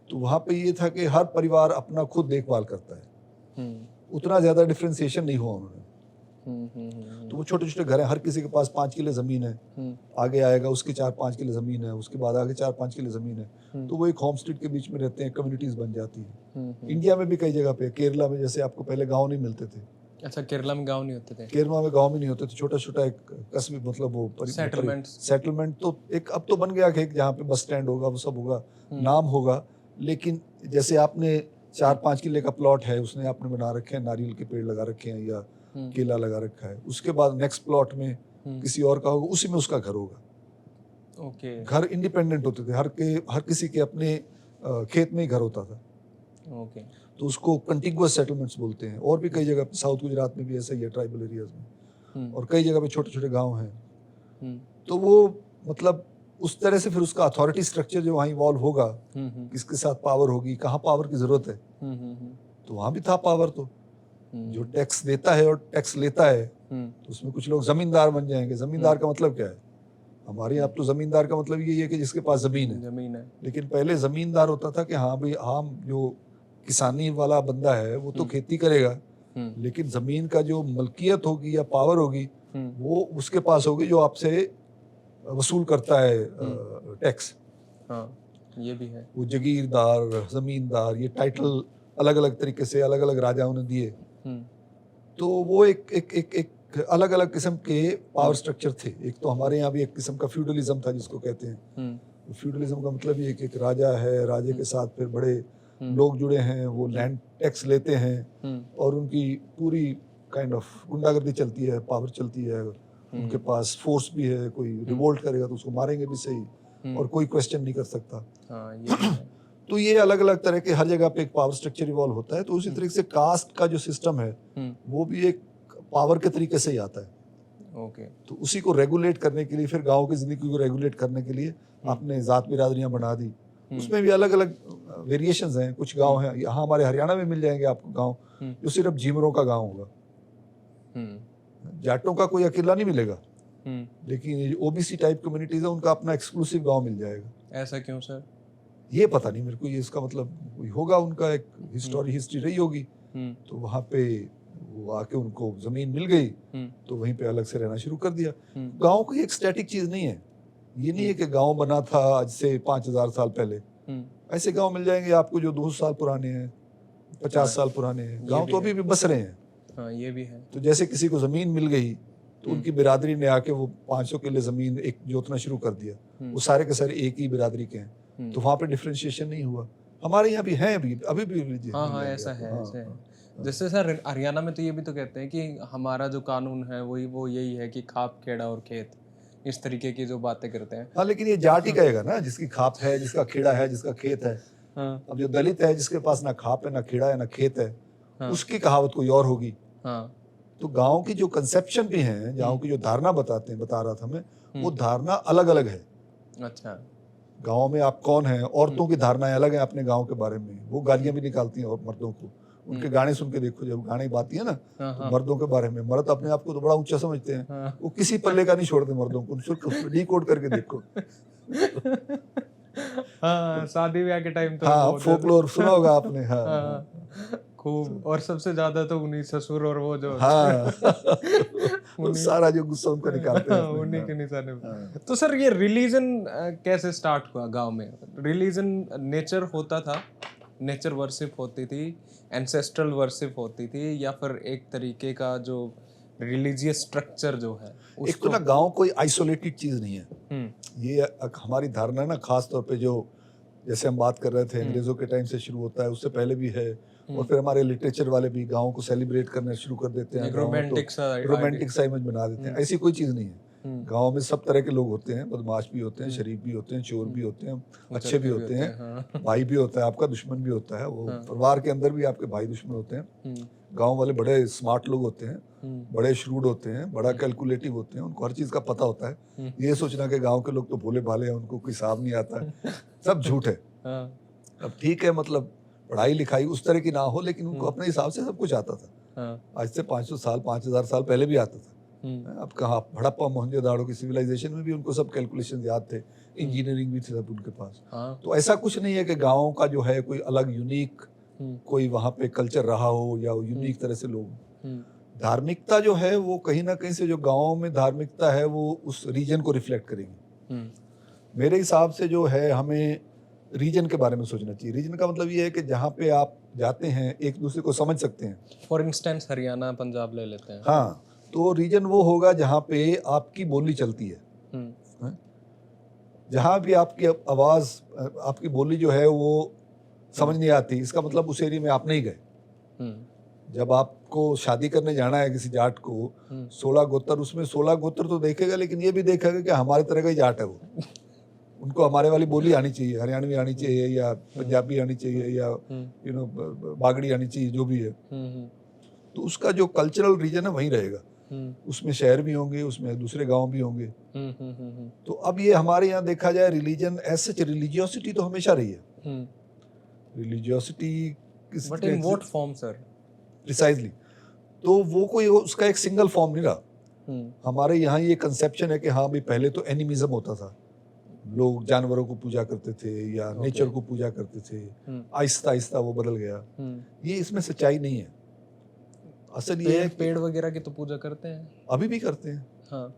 तो वहाँ पे ये था कि हर परिवार अपना खुद देखभाल करता है, उतना ज्यादा डिफरेंशिएशन नहीं हुआ उन्होंने। तो वो छोटे छोटे घर हैं, हर किसी के पास 5 किले जमीन है, आगे आएगा उसके 4-5 किले जमीन है, उसके बाद आगे 4-5 किले जमीन है, तो वो एक होम स्ट्रीट के बीच में रहते हैं, कम्युनिटीज बन जाती है। इंडिया में भी कई जगह पे, केरला में जैसे आपको पहले गाँव नहीं मिलते थे। अच्छा, केरला में गाँव नहीं होते थे? केरला में गाँव भी नहीं होते थे, छोटा छोटा एक कस्बे, मतलब वो सेटलमेंट तो एक अब तो बन गया कि जहाँ पे बस स्टैंड होगा, वो सब होगा, नाम होगा। लेकिन जैसे आपने 4-5 किले का प्लॉट है, उसने आपने बना रखे हैं, नारियल के पेड़ लगा रखे हैं या केला लगा रखा है, उसके बाद नेक्स्ट प्लॉट में किसी और का होगा, उसी में उसका घर होगा। घर इंडिपेंडेंट होते थे, हर किसी के अपने खेत में ही घर होता था। तो उसको कंटिगुअस सेटलमेंट्स बोलते हैं। और भी कई जगह, साउथ गुजरात में भी ऐसा ही है, ट्राइबल एरियाज में, और कई जगह पे छोटे छोटे गाँव हैं। तो वो मतलब उस तरह से फिर उसका अथॉरिटी स्ट्रक्चर जो वहाँ इवॉल्व होगा, किसके साथ पावर होगी, कहाँ पावर की जरूरत है, तो वहाँ भी था पावर। तो जो टैक्स देता है और टैक्स लेता है, तो उसमें कुछ लोग जमींदार बन जाएंगे। जमींदार का मतलब क्या है? हमारे यहाँ तो जमींदार का मतलब यही है कि जिसके पास जमीन है। लेकिन पहले जमींदार होता था कि हाँ भाई, हम जो किसानी वाला बंदा है वो तो खेती करेगा, लेकिन जमीन का जो मलकियत होगी या पावर होगी वो उसके पास होगी, जो आपसे वसूल करता है टैक्स। ये भी है। वो जगीरदार, जमींदार, ये टाइटल अलग अलग तरीके से अलग अलग राजाओं ने दिए। तो वो एक अलग अलग किस्म के पावर स्ट्रक्चर थे। एक तो हमारे यहाँ भी एक किस्म का फ्यूडलिज्म था जिसको कहते हैं। फ्यूडलिज्म का मतलब ये कि एक राजा है, राजे के साथ फिर बड़े लोग जुड़े हैं, वो लैंड टैक्स लेते हैं और उनकी पूरी काइंड ऑफ गुंडागर्दी चलती है, पावर चलती है। उनके पास फोर्स भी है, कोई रिवोल्ट करेगा तो उसको मारेंगे भी सही, और कोई क्वेश्चन नहीं कर सकता। तो ये अलग अलग तरह के हर जगह पे एक पावर स्ट्रक्चर इवॉल्व होता है। तो उसी तरीके से कास्ट का जो सिस्टम है वो भी एक पावर के तरीके से ही आता है। तो उसी को रेगुलेट करने के लिए, फिर गांव की जिंदगी को रेगुलेट करने के लिए आपने जात बिरादरियां बना दी। उसमें भी अलग अलग वेरिएशंस हैं, कुछ गांव हैं यहाँ हमारे हरियाणा में मिल जाएंगे आपको गांव जो सिर्फ झीमरों का गांव होगा, जाटों का कोई अकेला नहीं मिलेगा, लेकिन ओबीसी टाइप कम्युनिटीज है उनका अपना एक्सक्लूसिव गांव मिल जाएगा। ऐसा क्यों सर? ये पता नहीं मेरे को, ये इसका मतलब कोई होगा, उनका एक हिस्ट्री रही होगी, तो वहाँ पे वो आके उनको जमीन मिल गई तो वहीं पे अलग से रहना शुरू कर दिया। गांव कोई एक स्टैटिक चीज नहीं है, ये नहीं है कि गांव बना था आज से 5000 साल पहले। ऐसे गांव मिल जाएंगे आपको जो 200 साल पुराने हैं, 50 साल पुराने हैं, गांव तो अभी भी बस रहे हैं। हाँ, ये भी है। तो जैसे किसी को जमीन मिल गई तो उनकी बिरादरी ने आके वो 500 किले जमीन एक जोतना शुरू कर दिया, वो सारे के सारे एक ही बिरादरी के हैं, तो वहाँ पे डिफरेंशिएशन नहीं हुआ। हमारे यहाँ भी है अभी भी religion हाँ मिल हाँ, जाएंगे ऐसा है, आपको। ऐसा है। हाँ। जैसे सर हरियाणा में तो ये भी तो कहते हैं कि हमारा जो कानून है वो यही है कि खाप खेड़ा और खेत, इस तरीके की जो बातें करते हैं। हाँ, लेकिन ये जाट ही कहेगा ना, जिसकी खाप है, जिसका खेड़ा है, जिसका खेत है। हाँ अब जो दलित है, जिसके पास ना खाप है, ना खेड़ा है, ना खेत है, उसकी कहावत कोई और होगी। हाँ। तो गांव की जो कंसेप्शन भी है, गांव की जो धारणा बता रहा था मैं, वो धारणा अलग अलग है। अच्छा। गांव में आप कौन है, औरतों की धारणाएं अलग है अपने गांव के बारे में, वो गालियां भी निकालती हैं और मर्दों को, उनके गाने सुन के देखो, जब गाने गाती है ना तो मर्दों के बारे में, मर्द अपने आप को तो बड़ा ऊंचा समझते हैं, वो किसी पल्ले का नहीं छोड़ते मर्दों को, डिकोड करके देखो। हाँ, शादी ब्याह के टाइम तो हाँ, बहुत फोकलोर सुना होगा आपने। हाँ, हाँ, खूब। और सबसे ज्यादा तो उन्हीं ससुर और वो जो हाँ। वो सारा जो गुस्सा उनको निकालते हैं अपने। उन्हीं के निशाने पे। तो सर ये रिलीजन कैसे स्टार्ट हुआ गांव में? रिलीजन नेचर होता था, नेचर वर्शिप होती थी, एंसेस्ट्रल वर्शिप होती थी, या फिर एक तरीके का जो रिलीजियस स्ट्रक्चर जो है एक तो ना गांव कोई आइसोलेटेड चीज नहीं है, ये हमारी धारणा है ना, खास तौर पे जो जैसे हम बात कर रहे थे अंग्रेजों के टाइम से शुरू होता है, उससे पहले भी है, और फिर हमारे लिटरेचर वाले भी गांव को सेलिब्रेट करना शुरू कर देते हैं, रोमांटिक सा इमेज बना देते हैं। ऐसी कोई चीज नहीं है। गांव में सब तरह के लोग होते हैं, बदमाश भी होते हैं, शरीफ भी होते हैं, चोर भी होते हैं, अच्छे भी होते हैं, भाई भी होता है आपका, दुश्मन भी होता है, वो परिवार के अंदर भी आपके भाई दुश्मन होते हैं। गांव वाले बड़े स्मार्ट लोग होते हैं, बड़े श्रूड होते हैं, बड़ा कैलकुलेटिव होते हैं, उनको हर चीज का पता होता है। ये सोचना कि गांव के लोग तो भोले भाले हैं, उनको कोई हिसाब नहीं आता है, सब झूठ है। अब ठीक है, मतलब पढ़ाई लिखाई उस तरह की ना हो, लेकिन उनको अपने हिसाब से सब कुछ आता था। आज से 500 साल 5000 साल पहले भी आता था। अब कहाँ, हड़प्पा मोहनजोदाड़ो की सिविलाइजेशन में भी उनको सब कैलकुलेशन याद थे, इंजीनियरिंग भी थी सब उनके पास। तो ऐसा कुछ नहीं है कि गाँव का जो है कोई अलग यूनिक कोई वहाँ पे कल्चर रहा हो या यूनिक तरह से लोग। धार्मिकता जो है वो कहीं ना कहीं से, जो गाँव में धार्मिकता है वो उस रीजन को रिफ्लेक्ट करेगी। मेरे हिसाब से जो है, हमें रीजन के बारे में सोचना चाहिए। रीजन का मतलब ये है कि जहाँ पे आप जाते हैं एक दूसरे को समझ सकते हैं। फॉर इंस्टेंस हरियाणा पंजाब ले लेते हैं। हाँ, तो रीजन वो होगा जहाँ पे आपकी बोली चलती है, जहाँ भी आपकी आवाज, आपकी बोली जो है वो समझ नहीं आती, इसका मतलब उस एरिया में आप नहीं गए। जब आपको शादी करने जाना है किसी जाट को, 16 गोत्र, उसमें 16 गोत्र तो देखेगा, लेकिन ये भी देखेगा कि हमारे तरह का ही जाट है वो, उनको हमारे वाली बोली आनी चाहिए, हरियाणवी आनी चाहिए, या पंजाबी आनी चाहिए, या बागड़ी आनी चाहिए, जो भी है। तो उसका जो कल्चरल रीजन है वहीं रहेगा। उसमें शहर भी होंगे, उसमें दूसरे गांव भी होंगे। तो अब ये हमारे यहाँ देखा जाए, रिलीजन एज सच, रिलीजियोसिटी तो हमेशा रही है। Religiosity but in what form sir? Precisely, तो वो कोई उसका एक सिंगल फॉर्म नहीं रहा। हमारे यहाँ ये कंसेप्शन है कि हाँ भाई, पहले तो एनिमिज्म होता था, लोग जानवरों को पूजा करते थे या नेचर को पूजा करते थे, आहिस्ता आहिस्ता वो बदल गया। ये इसमें सच्चाई नहीं है। असल ये है, पेड़ वगैरह की तो पूजा करते हैं, अभी भी करते हैं। हाँ,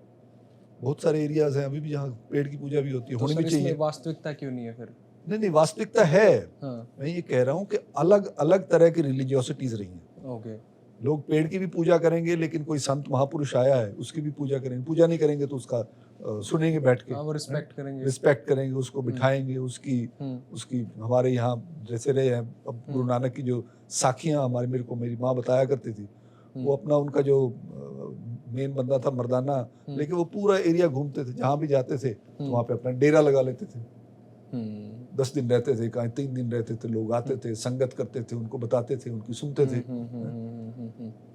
बहुत सारे एरियाज हैं अभी भी जहाँ पेड़ की पूजा भी होती है, तो होनी भी चाहिए। वास्तविकता क्यों नहीं है फिर? नहीं, वास्तविकता है। हाँ। मैं ये कह रहा हूँ कि अलग अलग तरह की रिलीजियोसिटीज रही हैं। ओके। लोग पेड़ की भी पूजा करेंगे, लेकिन कोई संत महापुरुष आया है उसकी भी पूजा करेंगे। पूजा नहीं करेंगे तो उसका सुनेंगे बैठ के, वो रिस्पेक्ट करेंगे, उसको बिठाएंगे, उसकी हमारे यहाँ जैसे रहे हैं। अब गुरु नानक की जो साखियाँ हमारे, मेरी माँ बताया करती थी, वो अपना उनका जो मेन बंदा था मर्दाना, लेकिन वो पूरा एरिया घूमते थे, जहाँ भी जाते थे तो वहाँ पे अपना डेरा लगा लेते थे। 10 दिन रहते थे, कहीं 3 दिन रहते थे, लोग आते थे, संगत करते थे, उनको बताते थे, उनकी सुनते थे।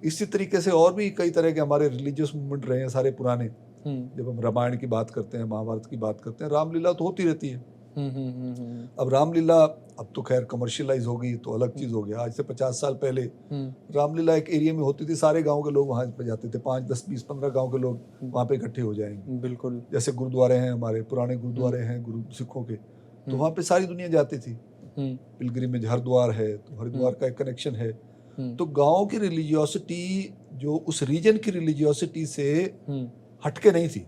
इसी तरीके से और भी कई तरह के हमारे रिलीजियस मूवमेंट रहे हैं सारे पुराने। जब हम रामायण की बात करते हैं, महाभारत की बात करते हैं, रामलीला तो होती रहती है। अब रामलीला अब तो खैर कमर्शियलाइज हो गई तो अलग चीज़ हो गया। आज से 50 साल पहले रामलीला एक एरिया में होती थी, सारे गांव के लोग वहाँ पे जाते थे, 5, 10, 20, 15 गांव के लोग वहाँ पे इकट्ठे हो जाएंगे। बिल्कुल। जैसे गुरुद्वारे हैं, हमारे पुराने गुरुद्वारे हैं गुरु सिखों के, तो वहाँ पे सारी दुनिया जाती थी। पिलग्रिमेज हरिद्वार है तो हरिद्वार का एक कनेक्शन है। तो गांव की रिलीजियोसिटी जो उस रीजन की रिलीजियोसिटी से हटके नहीं थी।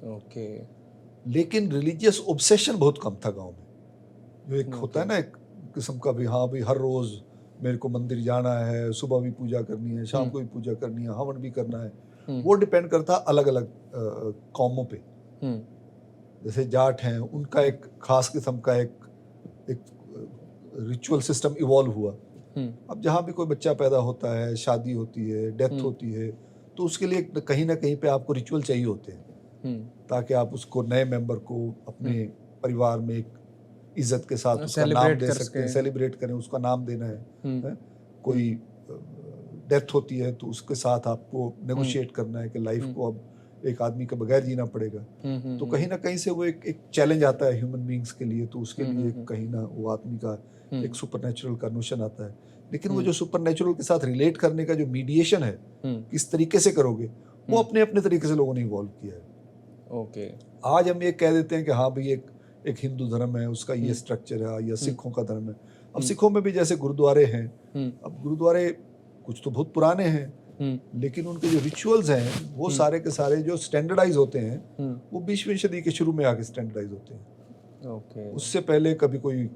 ओके। लेकिन रिलीजियस ऑब्सेशन बहुत कम था गांव में। जो एक होता है ना एक किस्म का भी, हाँ भाई हर रोज मेरे को मंदिर जाना है, सुबह भी पूजा करनी है, शाम को भी पूजा करनी है, हवन भी करना है। वो डिपेंड करता अलग अलग कौमों पे। जैसे जाट हैं, उनका एक खास किस्म का एक रिचुअल सिस्टम इवॉल्व हुआ। अब जहाँ भी कोई बच्चा पैदा होता है, शादी होती है, डेथ होती है, तो उसके लिए कहीं ना कहीं पे आपको रिचुअल चाहिए होते हैं, ताकि आप उसको नए मेंबर को अपने परिवार में एक इज्जत के साथ उसका नाम दे सकते हैं, सेलिब्रेट करें, उसका नाम देना है। कोई डेथ होती है तो उसके साथ आपको नेगोशिएट करना है कि लाइफ को अब एक आदमी के बगैर जीना पड़ेगा। तो कहीं ना कहीं से वो एक चैलेंज आता है ह्यूमन बींग्स के लिए, तो उसके लिए कहीं ना वो आदमी का एक सुपरनेचुरल का नोशन आता है। लेकिन वो जो सुपरनेचुरल के साथ रिलेट करने का जो मीडिएशन है, किस तरीके से करोगे, वो अपने अपने तरीके से लोगों ने इवॉल्व किया है। ओके। आज हम ये कह देते हैं कि हाँ भाई एक हिंदू धर्म है, उसका ये स्ट्रक्चर है, या सिखों का धर्म है। अब सिखों में भी जैसे गुरुद्वारे हैं, अब गुरुद्वारे कुछ तो बहुत पुराने हैं, लेकिन उनके जो रिचुअल्स हैं वो सारे के सारे जो स्टैंडर्डाइज होते हैं वो 20वीं सदी के शुरू में आके स्टैंडर्डाइज होते हैं। ओके। उससे पहले कभी कोई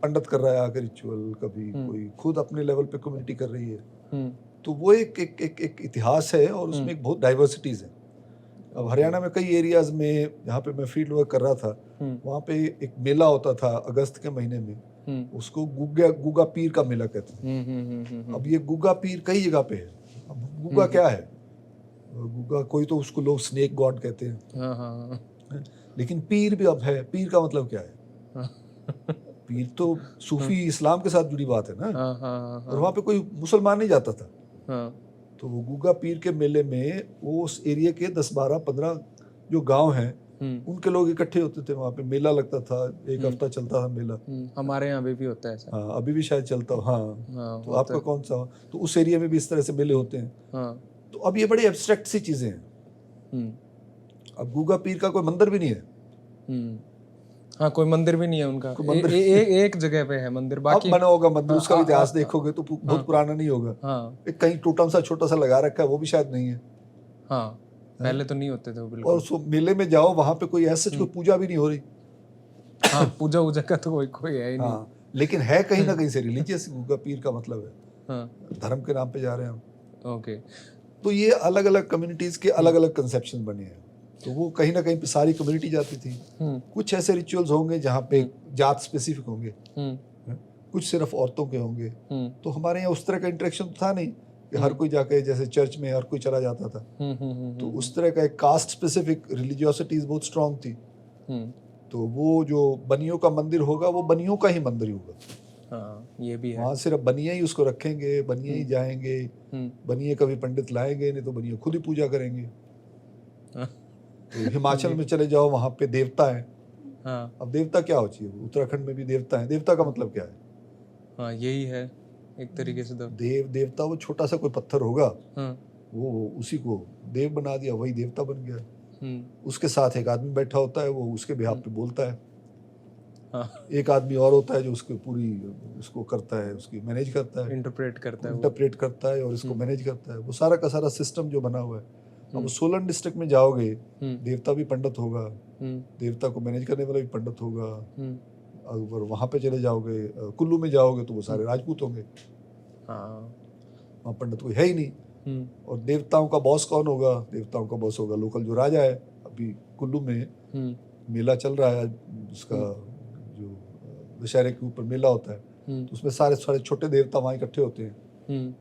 पंडित कर रहा है आके रिचुअल, कभी कोई खुद अपने लेवल पे कम्युनिटी कर रही है। तो वो एक इतिहास है और उसमें एक बहुत डाइवर्सिटीज है। अब हरियाणा में कई एरियाज में जहाँ पे मैं फील्ड वर्क कर रहा था, वहाँ पे एक मेला होता था अगस्त के महीने में, उसको गुगा पीर का मेला कहते हैं। अब ये गुगा पीर कई जगह पे है। अब गुगा क्या है? गुगा कोई तो उसको लोग स्नेक गॉड कहते हैं, लेकिन पीर भी अब है। पीर का मतलब क्या है? पीर तो सूफी इस्लाम के साथ जुड़ी बात है ना। और वहाँ पे कोई मुसलमान नहीं जाता था। तो वो गुगा पीर के मेले में वो उस एरिया के 10, 12, 15 जो गांव हैं उनके लोग इकट्ठे होते थे। वहाँ पे मेला लगता था, एक हफ्ता चलता था मेला। हमारे यहाँ अभी भी होता है ऐसा। हाँ, अभी भी शायद चलता हो। हाँ, तो आपका कौन सा? तो उस एरिया में भी इस तरह से मेले होते हैं। तो अब ये बड़ी एब्स्ट्रैक्ट सी चीजें हैं। अब गुगा पीर का कोई मंदिर भी नहीं है। हाँ, कोई मंदिर भी नहीं है उनका। एक जगह पे है मंदिर, बाकी अब बना होगा मंदिर। उसका इतिहास देखोगे तो बहुत पुराना नहीं होगा। एक कहीं टूटम सा छोटा सा लगा रखा है, वो भी शायद नहीं है। हाँ, पहले तो नहीं होते थे वो बिल्कुल। और सो मेले में जाओ, वहां पे कोई ऐसा कोई पूजा भी नहीं हो रही। हाँ, पूजा का तो कोई है ही नहीं। हाँ, लेकिन है कहीं ना कहीं से रिलीजियस। गुगा पीर का मतलब है धर्म के नाम पे जा रहे हैं हम। ओके। तो ये अलग अलग कम्युनिटीज के अलग अलग कंसेप्शन बने हैं। तो वो कहीं ना कहीं पे सारी कम्युनिटी जाती थी। कुछ ऐसे रिचुअल्स होंगे जहाँ पे जात स्पेसिफिक होंगे, कुछ सिर्फ औरतों के होंगे। तो हमारे यहाँ उस तरह का इंटरेक्शन था नहीं कि हर कोई जाके जैसे चर्च में हर कोई चला जाता था। तो उस तरह का एक कास्ट स्पेसिफिक रिलीजियोसिटीज बहुत स्ट्रांग थी। तो वो जो बनियों का मंदिर होगा वो बनियों का ही मंदिर ही होगा। हाँ, ये भी है। वहाँ सिर्फ बनिया ही उसको रखेंगे, बनिया ही जाएंगे, बनिया कभी पंडित लाएंगे नहीं, तो बनिया खुद ही पूजा करेंगे। तो हिमाचल में चले जाओ, वहाँ पे देवता है। अब देवता क्या हो चाहिए? उत्तराखंड में भी देवता है। देवता का मतलब क्या है? हाँ, यही है एक तरीके से। तो देवता वो छोटा सा कोई पत्थर होगा, वो उसी को देव बना दिया, वही देवता बन गया। उसके साथ एक आदमी बैठा होता है, वो उसके बिहाफ पे बोलता है। एक आदमी और होता है जो उसके पूरी उसको करता है, उसकी मैनेज करता है, इंटरप्रेट करता है और इसको मैनेज करता है। वो सारा का सारा सिस्टम जो बना हुआ है। अब सोलन डिस्ट्रिक्ट में जाओगे, देवता भी पंडित होगा, देवता को मैनेज करने वाला भी पंडित होगा। अगर वहाँ पे चले जाओगे, कुल्लू में जाओगे, तो वो सारे राजपूत होंगे। वहाँ पंडित कोई है ही नहीं। और देवताओं का बॉस कौन होगा? देवताओं का बॉस होगा लोकल जो राजा है। अभी कुल्लू में मेला चल रहा है, उसका जो दशहरे के ऊपर मेला होता है, तो उसमें सारे छोटे देवता वहाँ इकट्ठे होते हैं।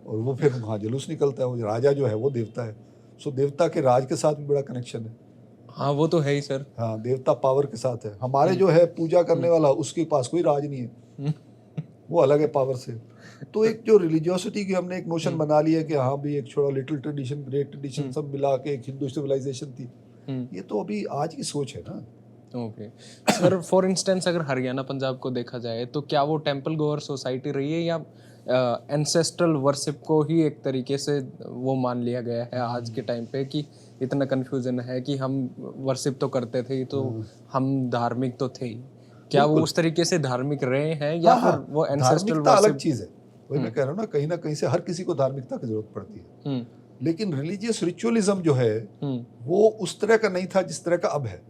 और वो फिर वहाँ जुलूस निकलता है। वो राजा जो है वो देवता है। सो देवता के राज के साथ भी बड़ा कनेक्शन है। हाँ, वो तो है ही सर। हाँ, देवता पावर के साथ है। हमारे जो है पूजा करने वाला, उसके पास कोई राज नहीं है, वो अलग है पावर से। तो एक जो रिलीजियोसिटी की हमने एक नोशन बना लिया कि हाँ भी एक छोटा लिटिल ट्रेडिशन, ग्रेट ट्रेडिशन सब मिला के एक हिंदू सिविलाइजेशन थी। ये तो अभी आज की सोच है ना। ओके सर, फॉर इंस्टेंस अगर हरियाणा पंजाब को देखा जाए तो क्या वो टेम्पल गोअर सोसाइटी रही है या एंसेस्ट्रल वर्शिप को ही एक तरीके से वो मान लिया गया है आज के टाइम पे कि इतना कंफ्यूजन है कि हम वर्शिप तो करते थे तो हम धार्मिक तो थे ही, क्या वो उस तरीके से धार्मिक रहे हैं या हाँ, फिर वो एंसेस्ट्रल धार्मिकता अलग वर्शिप? चीज है। वही मैं कह रहा हूँ ना कहीं से हर किसी को धार्मिकता की जरूरत पड़ती है, लेकिन रिलीजियस रिचुअलिज्म जो है वो उस तरह का नहीं था जिस तरह का अब है।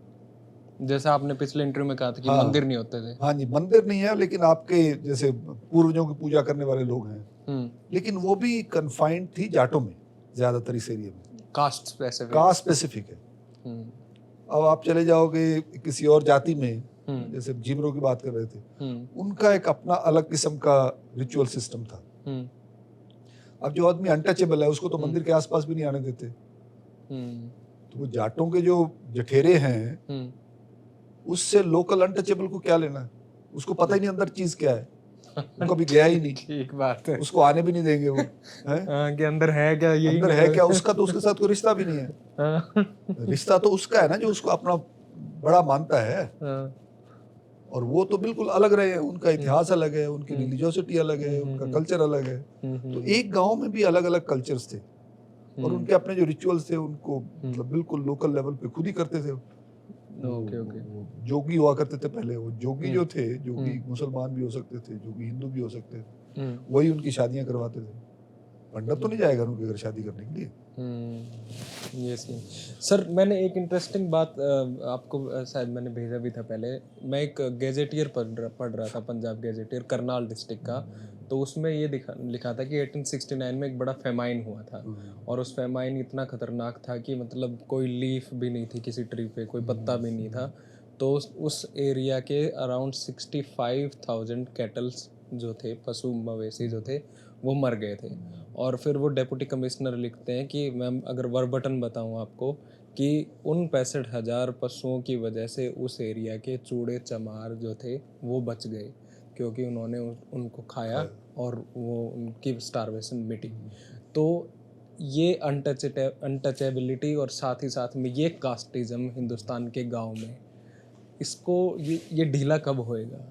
जैसा आपने पिछले इंटरव्यू में कहा था कि हाँ, मंदिर नहीं होते थे। हाँ जी, मंदिर नहीं है, लेकिन आपके जैसे पूर्वजों की पूजा करने वाले लोग हैं, लेकिन वो भी कन्फाइंड थी जाटों में, ज्यादातर इस एरिया में। Cast specific. कास्ट स्पेसिफिक है। अब आप चले जाओगे किसी और जाति में, जैसे जिमरो की बात कर रहे थे, उनका एक अपना अलग किस्म का रिचुअल सिस्टम था। अब जो आदमी अनटचेबल है उसको तो मंदिर के आसपास भी नहीं आने देते। तो वो जाटों के जो जठेरे हैं उससे लोकल अनटचेबल को क्या लेना है? उसको पता ही नहीं अंदर चीज क्या है, वो कभी गया ही नहीं। ठीक बात है। उसको आने भी नहीं देंगे वो, है? कि अंदर है क्या, यही अंदर है क्या, उसका तो उसके साथ कोई रिश्ता भी नहीं है। रिश्ता तो उसका है ना जो उसको अपना बड़ा मानता है, और वो तो बिल्कुल अलग रहे हैं। उनका इतिहास अलग है, उनकी रिलीजियोसिटी अलग है, उनका कल्चर अलग है। तो एक गांव में भी अलग अलग कल्चर्स थे, और उनके अपने जो रिचुअल्स थे उनको मतलब बिल्कुल लोकल लेवल पे खुद ही करते थे। वो जोगी हुआ करते थे पहले। वो जोगी जो थे, जोगी मुसलमान भी हो सकते थे, जोगी हिंदू भी हो सकते थे, वही उनकी शादियां करवाते थे। पंडित तो नहीं जाएगा उनके घर शादी करने के लिए। ये सर, मैंने एक इंटरेस्टिंग बात आपको शायद मैंने भेजा भी था पहले। मैं एक गैजेटियर पढ़ रहा था, पंजाब गैजेटियर करनाल डिस्ट्रिक्ट का। तो उसमें ये लिखा था कि 1869 में एक बड़ा फेमाइन हुआ था, और उस फेमाइन इतना खतरनाक था कि मतलब कोई लीफ भी नहीं थी किसी ट्री पे, कोई पत्ता भी नहीं था। तो उस एरिया के अराउंड 65,000 कैटल्स जो थे, पशु मवेशी जो थे, वो मर गए थे। और फिर वो डेप्यूटी कमिश्नर लिखते हैं कि मैं अगर वर्बटन बताऊं आपको कि उन 65,000 पशुओं की वजह से उस एरिया के चूड़े चमार जो थे वो बच गए, क्योंकि उन्होंने उनको खाया और वो उनकी स्टारवेशन मिटी। तो ये अनटचेबिलिटी और साथ ही साथ में ये कास्टिज्म हिंदुस्तान के गांव में, इसको ये ढीला कब होएगा?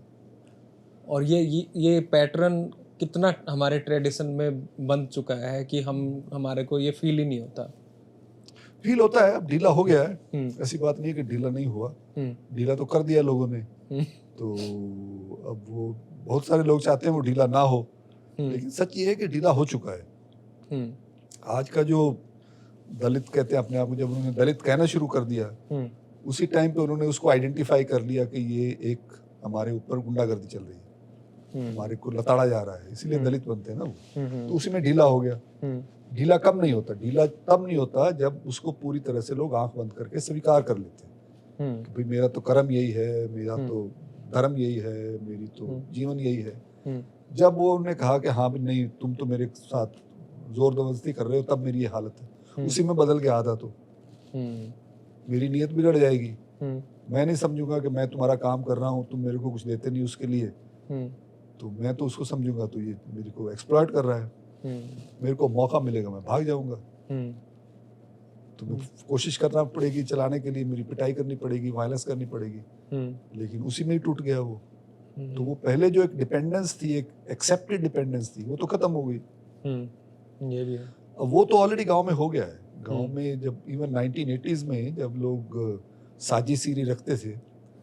और ये पैटर्न कितना हमारे ट्रेडिशन में बन चुका है कि हमारे को ये फील ही नहीं होता। फील होता है, अब ढीला हो गया है। ऐसी बात नहीं है कि ढीला नहीं हुआ, ढीला तो कर दिया लोगों ने। तो अब वो बहुत सारे लोग चाहते हैं वो ढीला ना हो, लेकिन सच ये है कि ढीला हो चुका है। आज का जो दलित कहते हैं अपने आप को, जब उन्होंने दलित कहना शुरू कर दिया, उसी टाइम पे उन्होंने उसको आइडेंटिफाई कर लिया कि ये एक हमारे ऊपर गुंडागर्दी चल रही है, हमारे को लताड़ा जा रहा है, इसीलिए दलित बनते हैं ना वो। तो उसी में ढीला हो गया। ढीला कब नहीं होता? ढीला तब नहीं होता जब उसको पूरी तरह से लोग आंख बंद करके स्वीकार कर लेते हैं कि भाई मेरा तो कर्म यही है, मेरा तो धर्म यही है, मेरी तो जीवन यही है। जब वो उन्होंने कहा कि हाँ भी नहीं, तुम तो मेरे साथ जोर जबरदस्ती कर रहे हो, तब मेरी ये हालत है। उसी में बदल गया आधा। तो मेरी नीयत बिगड़ जाएगी। मैं नहीं समझूंगा कि मैं तुम्हारा काम कर रहा हूँ, तुम मेरे को कुछ देते नहीं उसके लिए, तो मैं तो उसको समझूंगा तो ये मेरे को एक्सप्लॉइट कर रहा है। मेरे को मौका मिलेगा मैं भाग जाऊंगा। तो कोशिश करना पड़ेगी चलाने के लिए, मेरी पिटाई करनी पड़ेगी, वायलेंस करनी पड़ेगी। लेकिन उसी में ही टूट गया वो। तो वो पहले जो एक डिपेंडेंस थी, एक एक्सेप्टेड डिपेंडेंस थी, वो तो खत्म हो गई। ये भी है। अब वो तो ऑलरेडी गांव में हो गया है। गांव में जब इवन 1980s में जब लोग साजी सीरी रखते थे,